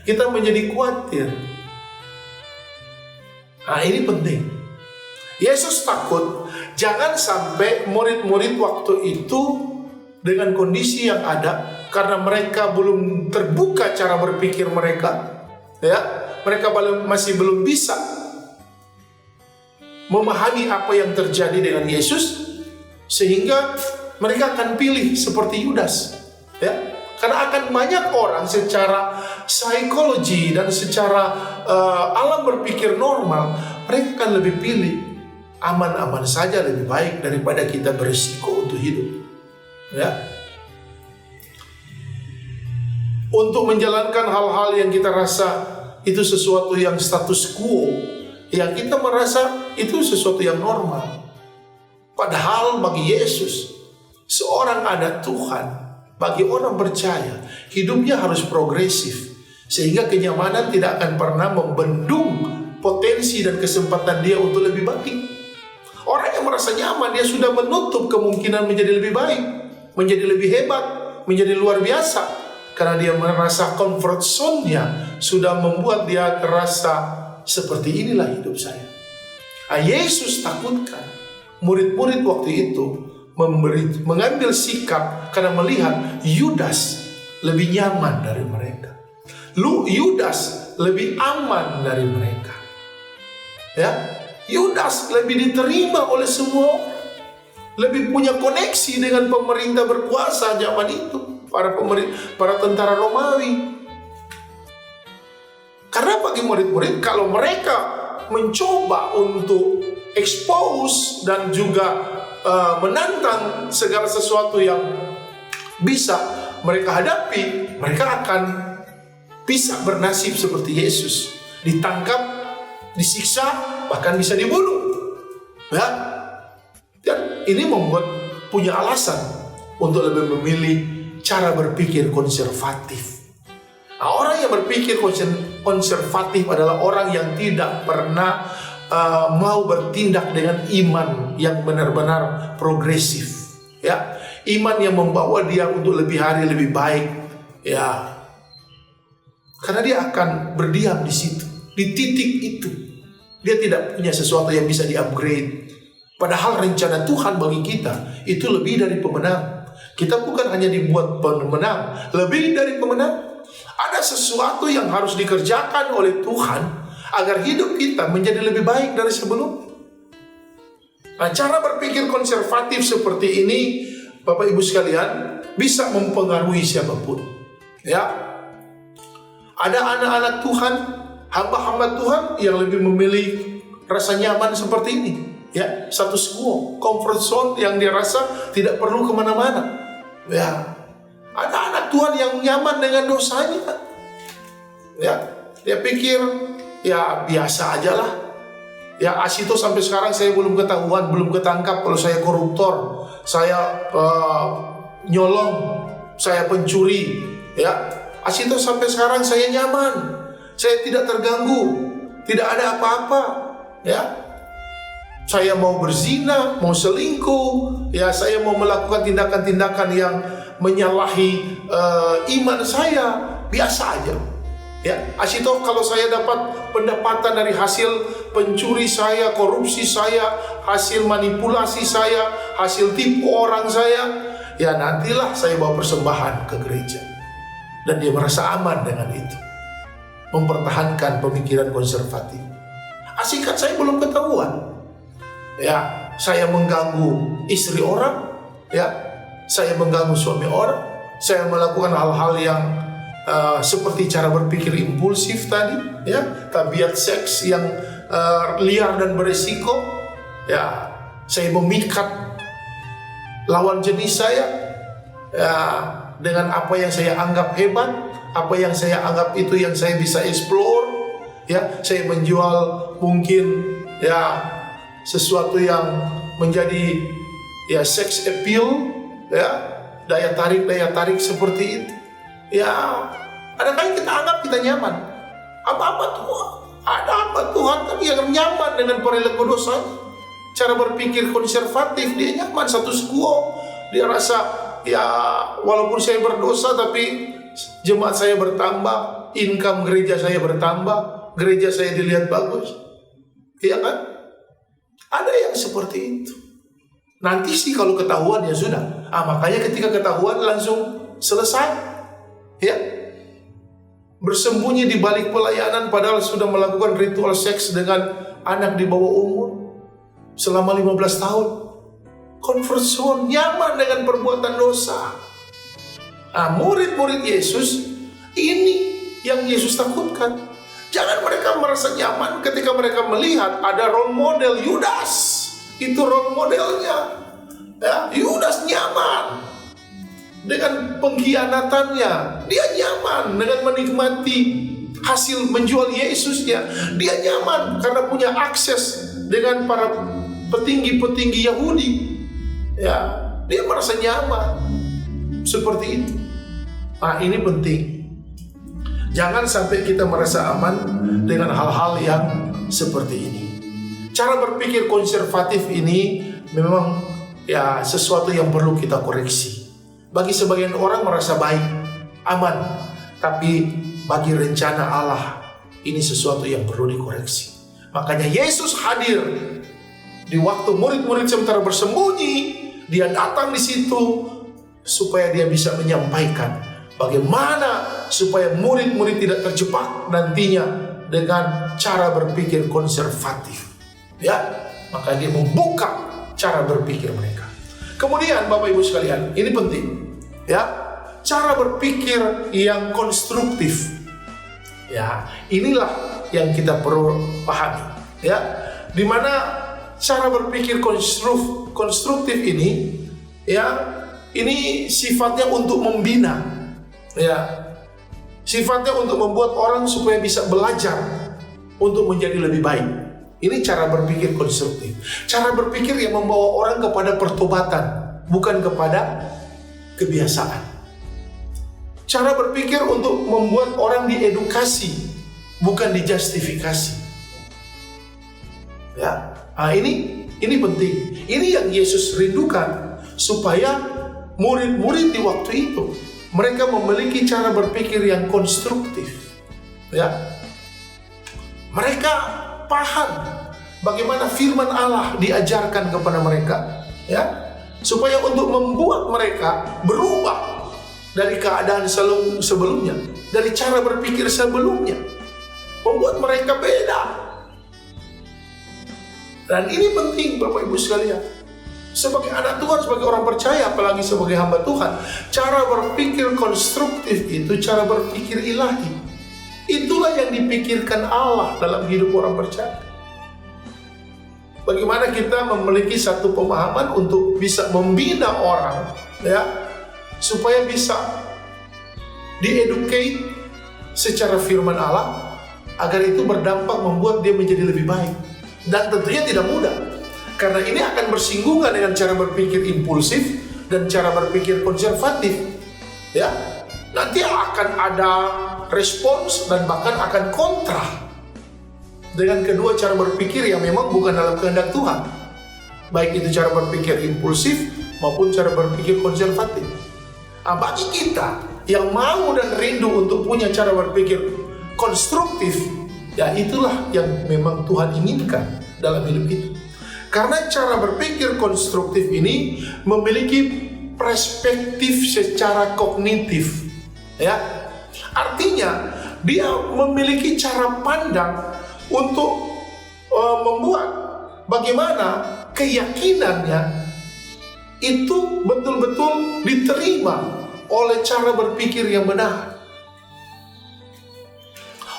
Kita menjadi khawatir. Ini penting. Yesus takut Jangan sampai murid-murid waktu itu dengan kondisi yang ada, karena mereka belum terbuka cara berpikir mereka, ya, mereka masih belum bisa memahami apa yang terjadi dengan Yesus, sehingga mereka akan pilih seperti Yudas, ya. Karena akan banyak orang secara psikologi dan secara alam berpikir normal, mereka akan lebih pilih aman-aman saja lebih baik daripada kita berisiko untuk hidup, ya. Untuk menjalankan hal-hal yang kita rasa itu sesuatu yang status quo, yang kita merasa itu sesuatu yang normal. Padahal bagi Yesus, seorang anak Tuhan, bagi orang percaya, hidupnya harus progresif, sehingga kenyamanan tidak akan pernah membendung potensi dan kesempatan dia untuk lebih baik. Orang yang merasa nyaman, dia sudah menutup kemungkinan menjadi lebih baik, menjadi lebih hebat, menjadi luar biasa, karena dia merasa comfort zone-nya sudah membuat dia terasa seperti inilah hidup saya. Yesus takutkan murid-murid waktu itu mengambil sikap karena melihat Yudas lebih nyaman dari mereka. Yudas lebih aman dari mereka. Ya, Yudas lebih diterima oleh semua orang, lebih punya koneksi dengan pemerintah berkuasa zaman itu, para tentara Romawi. Karena bagi murid-murid, kalau mereka mencoba untuk expose dan juga menantang segala sesuatu yang bisa mereka hadapi, mereka akan bisa bernasib seperti Yesus, ditangkap, disiksa, bahkan bisa dibunuh, ya. Dan ini membuat punya alasan untuk lebih memilih cara berpikir konservatif. Nah, orang yang berpikir konservatif adalah orang yang tidak pernah mau bertindak dengan iman yang benar-benar progresif, ya. Iman yang membawa dia untuk lebih hari lebih baik, ya. Karena dia akan berdiam di situ, di titik itu. Dia tidak punya sesuatu yang bisa di-upgrade. Padahal rencana Tuhan bagi kita itu lebih dari pemenang. Kita bukan hanya dibuat pemenang, lebih dari pemenang. Ada sesuatu yang harus dikerjakan oleh Tuhan agar hidup kita menjadi lebih baik dari sebelum. Nah, cara berpikir konservatif seperti ini, Bapak Ibu sekalian, bisa mempengaruhi siapapun. Ya, ada anak-anak Tuhan, hamba-hamba Tuhan yang lebih memilih rasa nyaman seperti ini. Ya, status quo, comfort zone yang dia rasa tidak perlu kemana-mana. Ya, ada anak Tuhan yang nyaman dengan dosanya. Ya, dia pikir ya biasa aja lah. Ya, Asito sampai sekarang saya belum ketahuan, belum ketangkap kalau saya koruptor, saya nyolong, saya pencuri. Ya, Asito sampai sekarang saya nyaman, saya tidak terganggu, tidak ada apa-apa. Ya, saya mau berzina, mau selingkuh, ya saya mau melakukan tindakan-tindakan yang menyalahi iman saya, biasa aja. Ya, Asito kalau saya dapat pendapatan dari hasil pencuri saya, korupsi saya, hasil manipulasi saya, hasil tipu orang saya, ya nantilah saya bawa persembahan ke gereja. Dan dia merasa aman dengan itu, mempertahankan pemikiran konservatif. Asikat saya belum ketahuan. Ya, saya mengganggu istri orang, ya, saya mengganggu suami orang, saya melakukan hal-hal yang seperti cara berpikir impulsif tadi, ya, tabiat seks yang liar dan beresiko, ya, saya memikat lawan jenis saya, ya, dengan apa yang saya anggap hebat, apa yang saya anggap itu yang saya bisa explore, ya, saya menjual mungkin, ya, sesuatu yang menjadi, ya, sex appeal, ya, daya tarik seperti itu. Ya, kadang-kadang kita anggap kita nyaman. Apa-apa Tuhan, ada apa Tuhan, tapi yang nyaman dengan perilaku dosa. Cara berpikir konservatif, dia nyaman, status quo. Dia rasa, ya walaupun saya berdosa tapi jemaat saya bertambah, income gereja saya bertambah, gereja saya dilihat bagus. Iya kan? Ada yang seperti itu. Nanti sih kalau ketahuan ya sudah. Makanya ketika ketahuan langsung selesai. Ya. Bersembunyi di balik pelayanan padahal sudah melakukan ritual seks dengan anak di bawah umur selama 15 tahun. Comfort zone, nyaman dengan perbuatan dosa. Murid-murid Yesus ini yang Yesus takutkan. Jangan mereka merasa nyaman ketika mereka melihat ada role model Yudas. Itu role modelnya. Ya, Yudas nyaman dengan pengkhianatannya. Dia nyaman dengan menikmati hasil menjual Yesusnya. Dia nyaman karena punya akses dengan para petinggi-petinggi Yahudi. Ya, dia merasa nyaman seperti itu. Ini penting. Jangan sampai kita merasa aman dengan hal-hal yang seperti ini. Cara berpikir konservatif ini memang ya sesuatu yang perlu kita koreksi. Bagi sebagian orang merasa baik, aman, tapi bagi rencana Allah ini sesuatu yang perlu dikoreksi. Makanya Yesus hadir di waktu murid-murid sementara bersembunyi. Dia datang di situ supaya dia bisa menyampaikan bagaimana supaya murid-murid tidak terjebak nantinya dengan cara berpikir konservatif. Ya, maka dia membuka cara berpikir mereka. Kemudian Bapak Ibu sekalian, ini penting. Ya, cara berpikir yang konstruktif. Ya, inilah yang kita perlu pahami. Ya, di mana cara berpikir konstruktif ini, ya, ini sifatnya untuk membina, ya, sifatnya untuk membuat orang supaya bisa belajar untuk menjadi lebih baik. Ini cara berpikir konstruktif. Cara berpikir yang membawa orang kepada pertobatan, bukan kepada kebiasaan. Cara berpikir untuk membuat orang diedukasi, bukan dijustifikasi. Ya. Ini penting. Ini yang Yesus rindukan supaya murid-murid di waktu itu mereka memiliki cara berpikir yang konstruktif. Ya. Mereka paham bagaimana firman Allah diajarkan kepada mereka, ya. Supaya untuk membuat mereka berubah dari keadaan sebelumnya, dari cara berpikir sebelumnya. Membuat mereka beda. Dan ini penting Bapak Ibu sekalian. Sebagai anak Tuhan, sebagai orang percaya, apalagi sebagai hamba Tuhan, cara berpikir konstruktif itu cara berpikir ilahi. Itulah yang dipikirkan Allah dalam hidup orang percaya. Bagaimana kita memiliki satu pemahaman untuk bisa membina orang, ya, supaya bisa di-educate secara firman Allah, agar itu berdampak membuat dia menjadi lebih baik. Dan tentunya tidak mudah, karena ini akan bersinggungan dengan cara berpikir impulsif dan cara berpikir konservatif. Ya, nanti akan ada respons dan bahkan akan kontra dengan kedua cara berpikir yang memang bukan dalam kehendak Tuhan. Baik itu cara berpikir impulsif maupun cara berpikir konservatif. Bagi kita yang mau dan rindu untuk punya cara berpikir konstruktif, ya itulah yang memang Tuhan inginkan dalam hidup kita. Karena cara berpikir konstruktif ini memiliki perspektif secara kognitif. Ya, artinya dia memiliki cara pandang untuk membuat bagaimana keyakinannya itu betul-betul diterima oleh cara berpikir yang benar.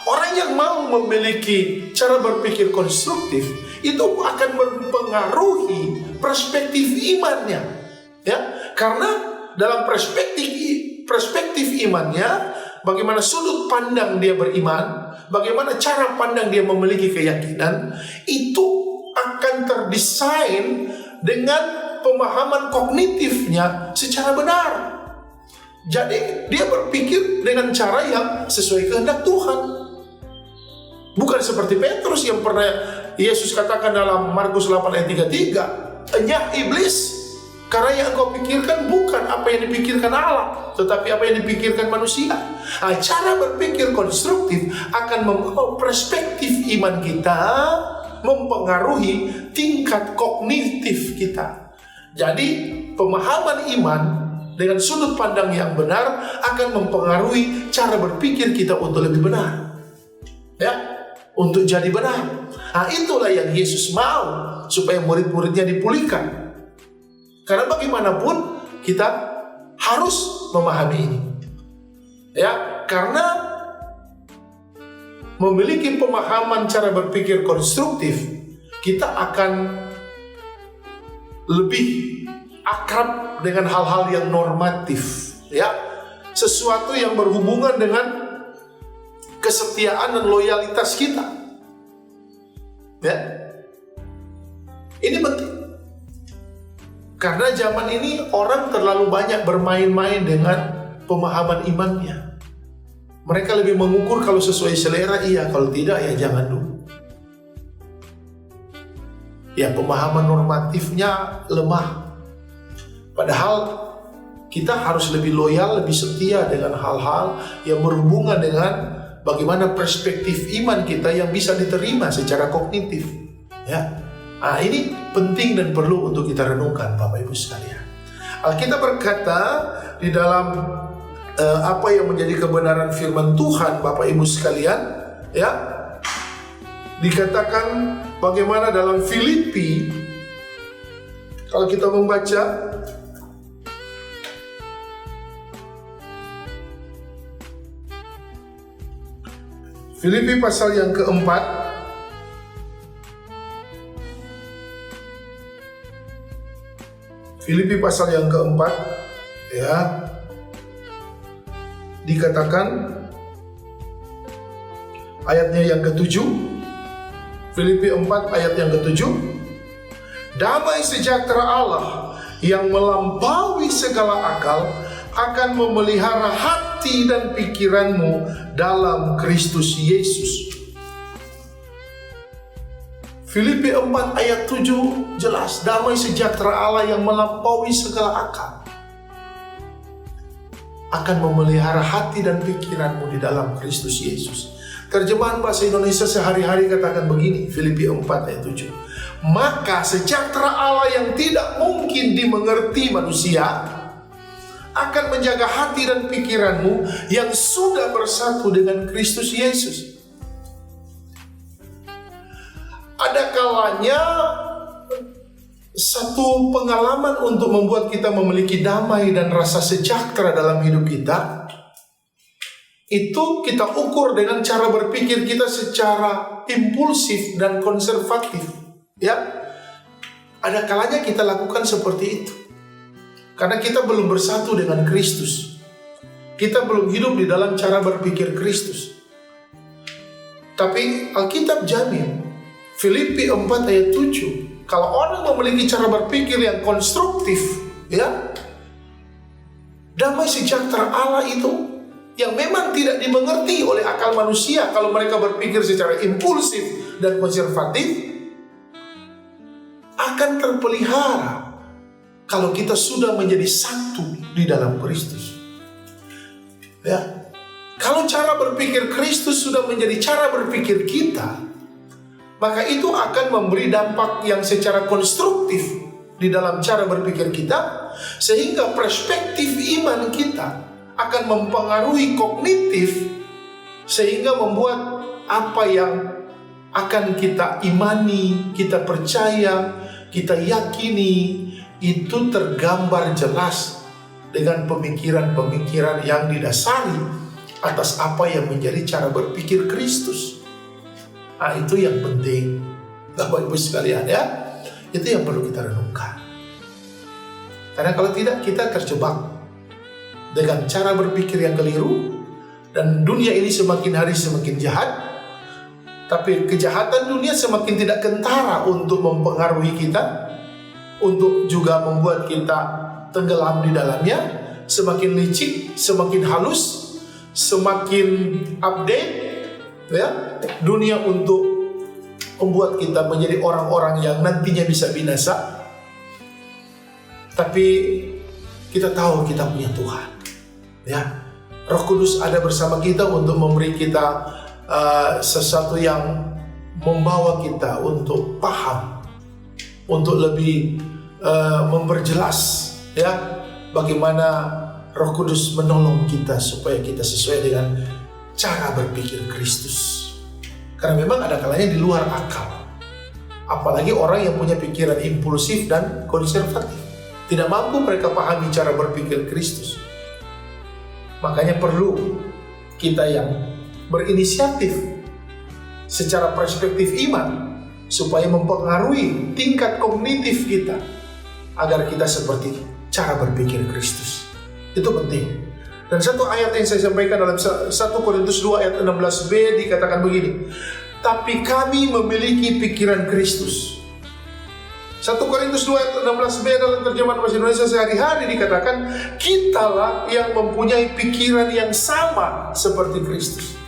Orang yang mau memiliki cara berpikir konstruktif itu akan mempengaruhi perspektif imannya, ya. Karena dalam perspektif imannya, bagaimana sudut pandang dia beriman, bagaimana cara pandang dia memiliki keyakinan, itu akan terdesain dengan pemahaman kognitifnya secara benar. Jadi dia berpikir dengan cara yang sesuai kehendak Tuhan. Bukan seperti Petrus yang pernah Yesus katakan dalam Markus 8 ayat 33, "Enyah iblis, karena yang engkau pikirkan bukan apa yang dipikirkan Allah, tetapi apa yang dipikirkan manusia." Cara berpikir konstruktif akan membawa perspektif iman kita, mempengaruhi tingkat kognitif kita. Jadi pemahaman iman dengan sudut pandang yang benar akan mempengaruhi cara berpikir kita untuk lebih benar, ya, untuk jadi benar. Nah, itulah yang Yesus mau supaya murid-muridnya dipulihkan. Karena bagaimanapun kita harus memahami ini, ya, karena memiliki pemahaman cara berpikir konstruktif, kita akan lebih akrab dengan hal-hal yang normatif, ya, sesuatu yang berhubungan dengan kesetiaan dan loyalitas kita, ya. Ini penting karena zaman ini orang terlalu banyak bermain-main dengan pemahaman imannya. Mereka lebih mengukur kalau sesuai selera iya, kalau tidak ya jangan dulu. Ya, pemahaman normatifnya lemah. Padahal kita harus lebih loyal, lebih setia dengan hal-hal yang berhubungan dengan bagaimana perspektif iman kita yang bisa diterima secara kognitif. Ya, nah, ini penting dan perlu untuk kita renungkan, Bapak Ibu sekalian. Alkitab berkata di dalam apa yang menjadi kebenaran firman Tuhan, Bapak Ibu sekalian, ya, dikatakan bagaimana dalam Filipi, kalau kita membaca Filipi pasal yang keempat, Filipi pasal yang keempat, ya, dikatakan ayatnya yang ke-7, Filipi 4 ayat yang ke-7, damai sejahtera Allah yang melampaui segala akal akan memelihara hati dan pikiranmu dalam Kristus Yesus. Filipi 4 ayat 7 jelas, damai sejahtera Allah yang melampaui segala akal akan memelihara hati dan pikiranmu di dalam Kristus Yesus. Terjemahan bahasa Indonesia sehari-hari katakan begini, Filipi 4 ayat 7. Maka sejahtera Allah yang tidak mungkin dimengerti manusia akan menjaga hati dan pikiranmu yang sudah bersatu dengan Kristus Yesus. Ada kalanya satu pengalaman untuk membuat kita memiliki damai dan rasa sejahtera dalam hidup kita, itu kita ukur dengan cara berpikir kita secara impulsif dan konservatif, ya. Ada kalanya kita lakukan seperti itu karena kita belum bersatu dengan Kristus. Kita belum hidup di dalam cara berpikir Kristus. Tapi Alkitab jamin, Filipi 4 ayat 7, kalau orang memiliki cara berpikir yang konstruktif, ya, damai sejahtera Allah itu yang memang tidak dimengerti oleh akal manusia kalau mereka berpikir secara impulsif dan konservatif, akan terpelihara kalau kita sudah menjadi satu di dalam Kristus. Ya, kalau cara berpikir Kristus sudah menjadi cara berpikir kita, maka itu akan memberi dampak yang secara konstruktif di dalam cara berpikir kita, sehingga perspektif iman kita akan mempengaruhi kognitif, sehingga membuat apa yang akan kita imani, kita percaya, kita yakini, itu tergambar jelas dengan pemikiran-pemikiran yang didasari atas apa yang menjadi cara berpikir Kristus. Nah, itu yang penting, Bapak Ibu sekalian, ya. Itu yang perlu kita renungkan. Karena kalau tidak, kita terjebak dengan cara berpikir yang keliru, dan dunia ini semakin hari semakin jahat. Tapi kejahatan dunia semakin tidak kentara untuk mempengaruhi kita, untuk juga membuat kita tenggelam di dalamnya. Semakin licik, semakin halus, semakin update, ya, dunia untuk membuat kita menjadi orang-orang yang nantinya bisa binasa. Tapi kita tahu kita punya Tuhan, ya. Roh Kudus ada bersama kita untuk memberi kita sesuatu yang membawa kita untuk paham, untuk lebih memperjelas ya bagaimana Roh Kudus menolong kita supaya kita sesuai dengan cara berpikir Kristus. Karena memang ada kalanya di luar akal. Apalagi orang yang punya pikiran impulsif dan konservatif. Tidak mampu mereka pahami cara berpikir Kristus. Makanya perlu kita yang berinisiatif secara perspektif iman supaya mempengaruhi tingkat kognitif kita agar kita seperti cara berpikir Kristus. Itu penting. Dan satu ayat yang saya sampaikan dalam 1 Korintus 2 ayat 16b dikatakan begini, tapi kami memiliki pikiran Kristus. 1 Korintus 2 ayat 16b dalam terjemahan bahasa Indonesia sehari-hari dikatakan, kitalah yang mempunyai pikiran yang sama seperti Kristus.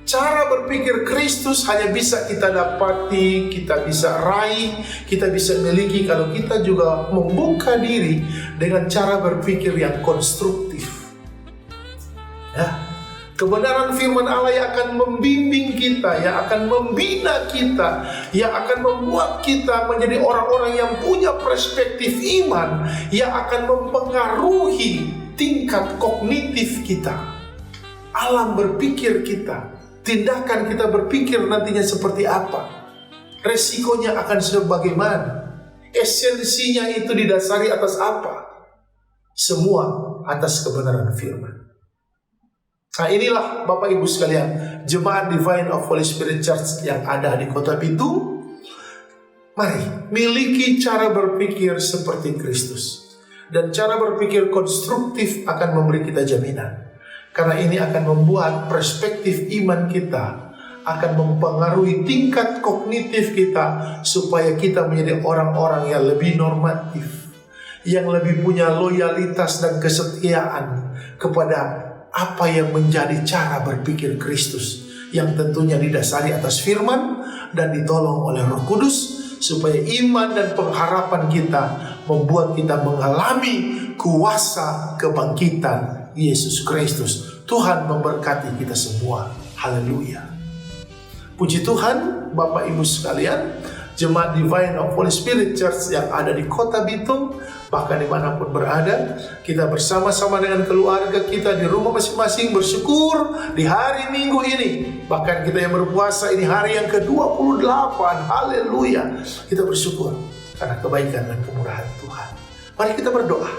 Cara berpikir Kristus hanya bisa kita dapati, kita bisa raih, kita bisa miliki kalau kita juga membuka diri dengan cara berpikir yang konstruktif. Ya. Kebenaran firman Allah yang akan membimbing kita, yang akan membina kita, yang akan membuat kita menjadi orang-orang yang punya perspektif iman, yang akan mempengaruhi tingkat kognitif kita, alam berpikir kita, tindakan kita berpikir nantinya seperti apa, resikonya akan sebagaimana, esensinya itu didasari atas apa, semua atas kebenaran firman. Nah inilah Bapak Ibu sekalian, Jemaat Divine of Holy Spirit Church yang ada di Kota Bitung. Mari miliki cara berpikir seperti Kristus. Dan cara berpikir konstruktif akan memberi kita jaminan. Karena ini akan membuat perspektif iman kita, akan mempengaruhi tingkat kognitif kita, supaya kita menjadi orang-orang yang lebih normatif, yang lebih punya loyalitas dan kesetiaan kepada apa yang menjadi cara berpikir Kristus, yang tentunya didasari atas firman dan ditolong oleh Roh Kudus, supaya iman dan pengharapan kita membuat kita mengalami kuasa kebangkitan Yesus Kristus. Tuhan memberkati kita semua. Haleluya. Puji Tuhan, Bapak Ibu sekalian, Jemaat Divine of Holy Spirit Church yang ada di Kota Bitung, bahkan dimanapun berada, kita bersama-sama dengan keluarga kita di rumah masing-masing bersyukur di hari Minggu ini. Bahkan kita yang berpuasa ini hari yang ke-28. Haleluya. Kita bersyukur karena kebaikan dan kemurahan Tuhan. Mari kita berdoa.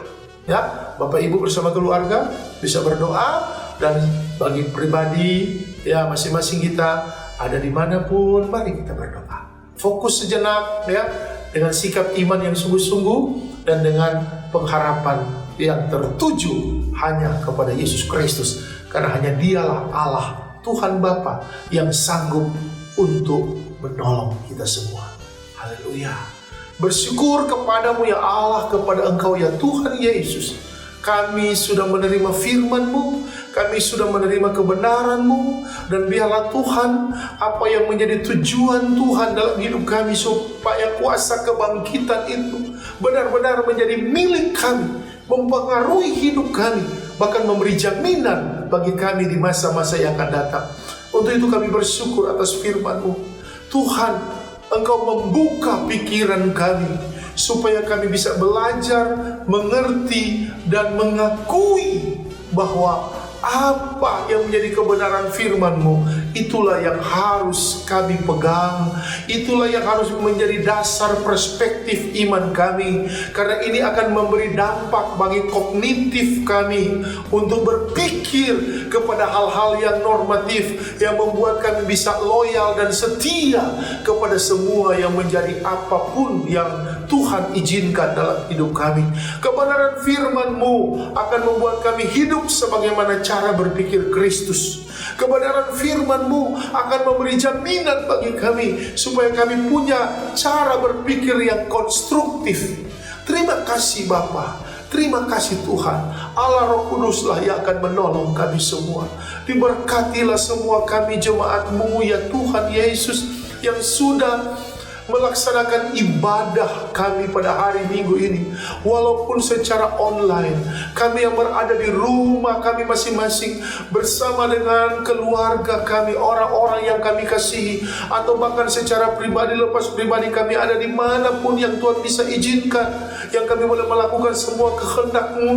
Ya, Bapak Ibu bersama keluarga bisa berdoa, dan bagi pribadi ya masing-masing kita ada dimanapun, mari kita berdoa. Fokus sejenak ya, dengan sikap iman yang sungguh-sungguh dan dengan pengharapan yang tertuju hanya kepada Yesus Kristus. Karena hanya Dialah Allah, Tuhan Bapa, yang sanggup untuk menolong kita semua. Haleluya. Bersyukur kepadamu ya Allah, kepada Engkau ya Tuhan Yesus. Kami sudah menerima firman-Mu, kami sudah menerima kebenaran-Mu, dan biarlah Tuhan, apa yang menjadi tujuan Tuhan dalam hidup kami, supaya kuasa kebangkitan itu benar-benar menjadi milik kami, mempengaruhi hidup kami, bahkan memberi jaminan bagi kami di masa-masa yang akan datang. Untuk itu kami bersyukur atas firman-Mu. Tuhan, Engkau membuka pikiran kami, supaya kami bisa belajar, mengerti, dan mengakui bahwa apa yang menjadi kebenaran firman-Mu, itulah yang harus kami pegang, itulah yang harus menjadi dasar perspektif iman kami. Karena ini akan memberi dampak bagi kognitif kami untuk berpikir kepada hal-hal yang normatif, yang membuat kami bisa loyal dan setia kepada semua yang menjadi apapun yang Tuhan izinkan dalam hidup kami. Kebenaran firman-Mu akan membuat kami hidup sebagaimana cara berpikir Kristus. Kebenaran firman-Mu akan memberi jaminan bagi kami, supaya kami punya cara berpikir yang konstruktif. Terima kasih Bapa, terima kasih Tuhan. Allah Roh Kuduslah yang akan menolong kami semua. Diberkatilah semua kami jemaat-Mu ya Tuhan Yesus, yang sudah melaksanakan ibadah kami pada hari Minggu ini, walaupun secara online. Kami yang berada di rumah kami masing-masing bersama dengan keluarga kami, orang-orang yang kami kasihi, atau bahkan secara pribadi, lepas pribadi kami ada di manapun yang Tuhan bisa izinkan, yang kami boleh melakukan semua kehendak-Mu.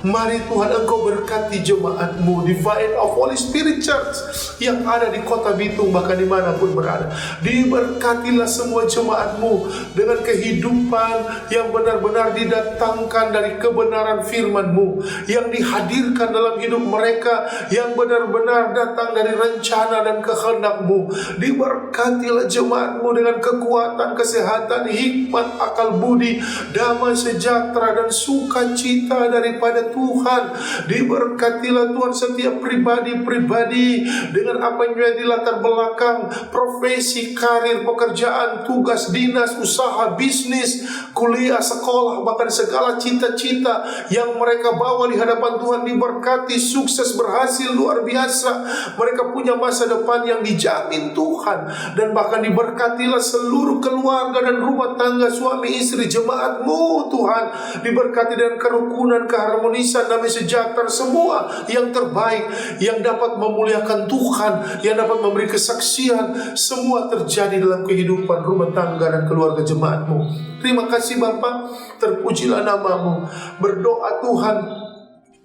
Mari Tuhan Engkau berkati jemaat-Mu Divine of Holy Spirit Church yang ada di Kota Bitung, bahkan dimanapun berada. Diberkatilah semua jemaat-Mu dengan kehidupan yang benar-benar didatangkan dari kebenaran firman-Mu, yang dihadirkan dalam hidup mereka, yang benar-benar datang dari rencana dan kehendak-Mu. Diberkatilah jemaat-Mu dengan kekuatan, kesehatan, hikmat, akal budi, damai sejahtera dan sukacita daripada Tuhan. Diberkatilah Tuhan setiap pribadi-pribadi dengan apa yang menjadi latar belakang, profesi, karir, pekerjaan, tugas, dinas, usaha, bisnis, kuliah, sekolah, bahkan segala cita-cita yang mereka bawa di hadapan Tuhan. Diberkati, sukses, berhasil, luar biasa. Mereka punya masa depan yang dijamin Tuhan. Dan bahkan diberkatilah seluruh keluarga dan rumah tangga, suami istri jemaat-Mu Tuhan. Diberkati dengan kerukunan, keharmonisan, damai sejahtera, semua yang terbaik, yang dapat memuliakan Tuhan, yang dapat memberi kesaksian, semua terjadi dalam kehidupan rumah tangga dan keluarga jemaat-Mu. Terima kasih Bapa, terpujilah nama-Mu. Berdoa Tuhan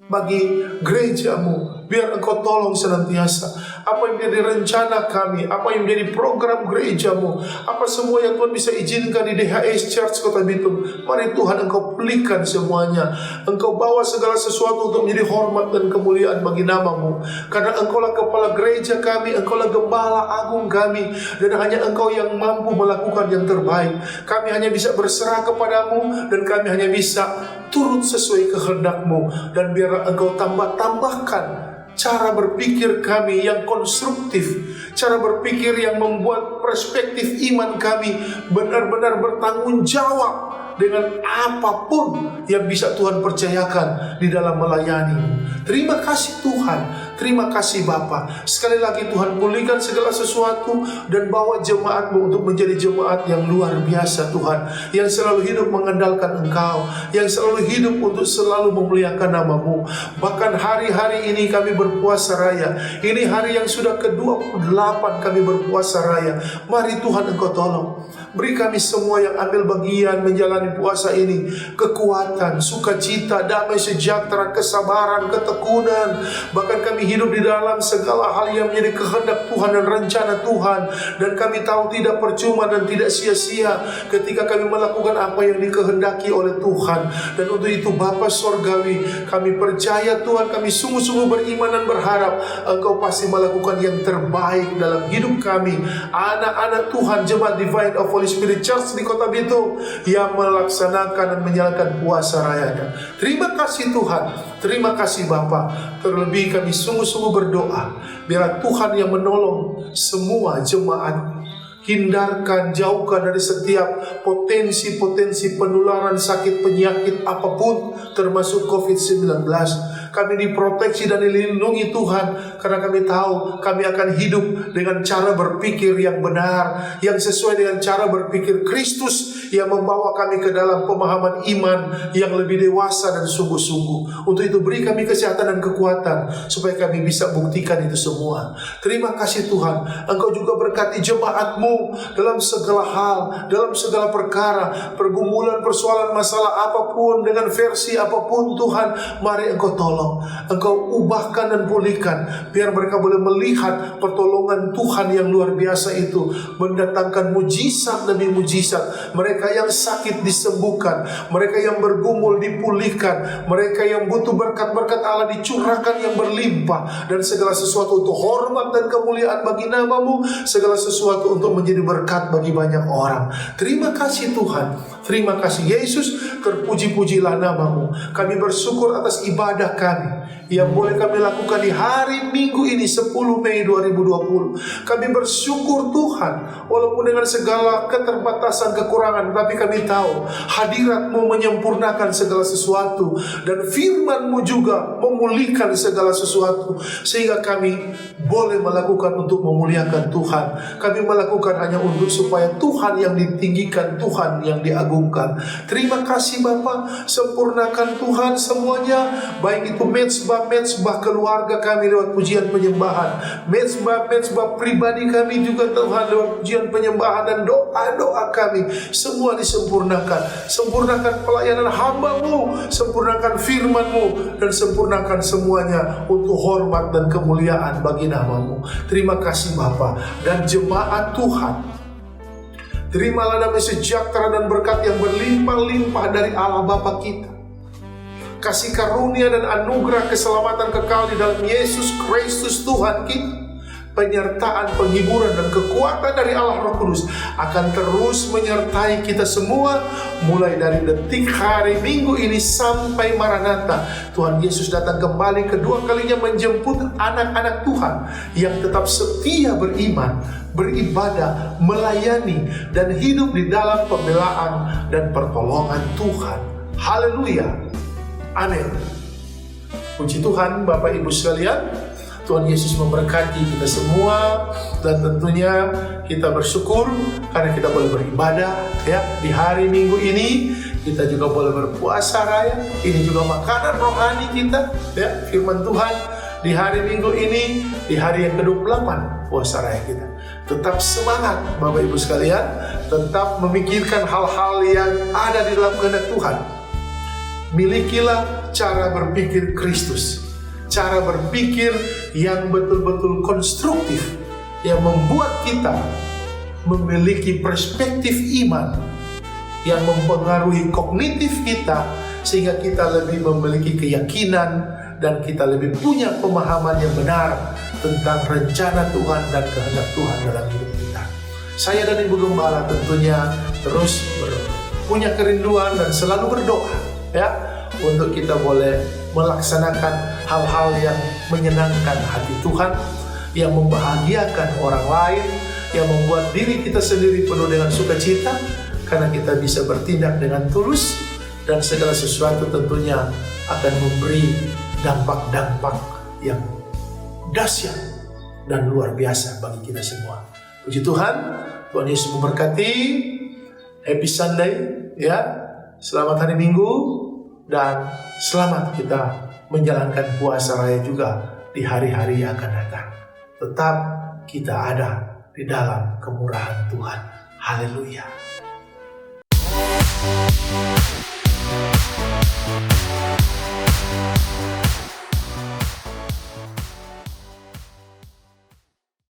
bagi gereja-Mu, biar Engkau tolong senantiasa apa yang menjadi rencana kami, apa yang menjadi program gereja-Mu, apa semua yang Tuhan bisa izinkan di DHS Church Kota Bitung. Mari Tuhan Engkau pulihkan semuanya. Engkau bawa segala sesuatu untuk menjadi hormat dan kemuliaan bagi nama-Mu, karena Engkaulah kepala gereja kami, Engkaulah gembala agung kami, dan hanya Engkau yang mampu melakukan yang terbaik. Kami hanya bisa berserah kepadamu, dan kami hanya bisa turut sesuai kehendak-Mu. Dan biarlah Engkau tambahkan cara berpikir kami yang konstruktif, cara berpikir yang membuat perspektif iman kami benar-benar bertanggung jawab dengan apapun yang bisa Tuhan percayakan di dalam melayani. Terima kasih Tuhan, terima kasih Bapa. Sekali lagi Tuhan, pulihkan segala sesuatu dan bawa jemaat-Mu untuk menjadi jemaat yang luar biasa Tuhan, yang selalu hidup mengandalkan Engkau, yang selalu hidup untuk selalu memuliakan nama-Mu. Bahkan hari-hari ini kami berpuasa raya, ini hari yang sudah ke-28 kami berpuasa raya. Mari Tuhan Engkau tolong, beri kami semua yang ambil bagian menjalani puasa ini kekuatan, sukacita, damai sejahtera, kesabaran, ketekunan. Bahkan kami hidup di dalam segala hal yang menjadi kehendak Tuhan dan rencana Tuhan. Dan kami tahu tidak percuma dan tidak sia-sia ketika kami melakukan apa yang dikehendaki oleh Tuhan. Dan untuk itu Bapa Sorgawi, kami percaya Tuhan, kami sungguh-sungguh beriman dan berharap Engkau pasti melakukan yang terbaik dalam hidup kami, anak-anak Tuhan, jemaat Divine of Holy Spirit Church di Kota Bitung yang melaksanakan dan menjalankan puasa rayanya. Terima kasih Tuhan, terima kasih Bapa. Terlebih kami sungguh-sungguh berdoa, biar Tuhan yang menolong semua jemaat. Hindarkan, jauhkan dari setiap potensi-potensi penularan sakit penyakit apapun, termasuk COVID-19. Kami diproteksi dan dilindungi Tuhan, karena kami tahu kami akan hidup dengan cara berpikir yang benar, yang sesuai dengan cara berpikir Kristus, yang membawa kami ke dalam pemahaman iman yang lebih dewasa dan sungguh-sungguh. Untuk itu beri kami kesehatan dan kekuatan, supaya kami bisa buktikan itu semua. Terima kasih Tuhan. Engkau juga berkati jemaat-Mu dalam segala hal, dalam segala perkara, pergumulan, persoalan, masalah apapun, dengan versi apapun Tuhan, mari Engkau tolong, Engkau ubahkan dan pulihkan, biar mereka boleh melihat pertolongan Tuhan yang luar biasa itu, mendatangkan mujizat demi mujizat. Mereka yang sakit disembuhkan, mereka yang bergumul dipulihkan, mereka yang butuh berkat-berkat Allah dicurahkan yang berlimpah, dan segala sesuatu untuk hormat dan kemuliaan bagi nama-Mu, segala sesuatu untuk menjadi berkat bagi banyak orang. Terima kasih Tuhan, terima kasih Yesus, terpuji-pujilah nama-Mu. Kami bersyukur atas ibadah kami yang boleh kami lakukan di hari Minggu ini 10 Mei 2020. Kami bersyukur Tuhan, walaupun dengan segala keterbatasan, kekurangan, tapi kami tahu hadirat-Mu menyempurnakan segala sesuatu, dan firman-Mu juga memulihkan segala sesuatu, sehingga kami boleh melakukan untuk memuliakan Tuhan. Kami melakukan bukan hanya untuk supaya Tuhan yang ditinggikan, Tuhan yang diagungkan. Terima kasih Bapa, sempurnakan Tuhan semuanya, baik itu mezbah keluarga kami lewat pujian penyembahan, mezbah pribadi kami juga Tuhan lewat pujian penyembahan dan doa-doa kami, semua disempurnakan. Sempurnakan pelayanan hamba-Mu, sempurnakan firman-Mu, dan sempurnakan semuanya untuk hormat dan kemuliaan bagi nama-Mu. Terima kasih Bapa. Dan jemaat Tuhan, terimalah damai sejahtera dan berkat yang berlimpah-limpah dari Allah Bapa kita, kasih karunia dan anugerah keselamatan kekal di dalam Yesus Kristus Tuhan kita, penyertaan, penghiburan, dan kekuatan dari Allah Roh Kudus akan terus menyertai kita semua, mulai dari detik hari Minggu ini sampai Maranatha. Tuhan Yesus datang kembali kedua kalinya menjemput anak-anak Tuhan yang tetap setia beriman, beribadah, melayani, dan hidup di dalam pembelaan dan pertolongan Tuhan. Haleluya. Amin. Puji Tuhan Bapak Ibu sekalian. Tuhan Yesus memberkati kita semua, dan tentunya kita bersyukur karena kita boleh beribadah ya di hari Minggu ini. Kita juga boleh berpuasa raya. Ini juga makanan rohani kita ya, firman Tuhan di hari Minggu ini, di hari yang ke-28 puasa raya kita. Tetap semangat Bapak Ibu sekalian, tetap memikirkan hal-hal yang ada di dalam kehendak Tuhan. Milikilah cara berpikir Kristus, cara berpikir yang betul-betul konstruktif, yang membuat kita memiliki perspektif iman yang mempengaruhi kognitif kita, sehingga kita lebih memiliki keyakinan dan kita lebih punya pemahaman yang benar tentang rencana Tuhan dan kehendak Tuhan dalam hidup kita. Saya dan Ibu Gembala tentunya terus punya kerinduan dan selalu berdoa ya, untuk kita boleh melaksanakan hal-hal yang menyenangkan hati Tuhan, yang membahagiakan orang lain, yang membuat diri kita sendiri penuh dengan sukacita, karena kita bisa bertindak dengan tulus, dan segala sesuatu tentunya akan memberi dampak-dampak yang dahsyat dan luar biasa bagi kita semua. Puji Tuhan, Tuhan Yesus memberkati. Happy Sunday ya, selamat hari Minggu, dan selamat kita menjalankan puasa raya juga di hari-hari yang akan datang. Tetap kita ada di dalam kemurahan Tuhan. Haleluya.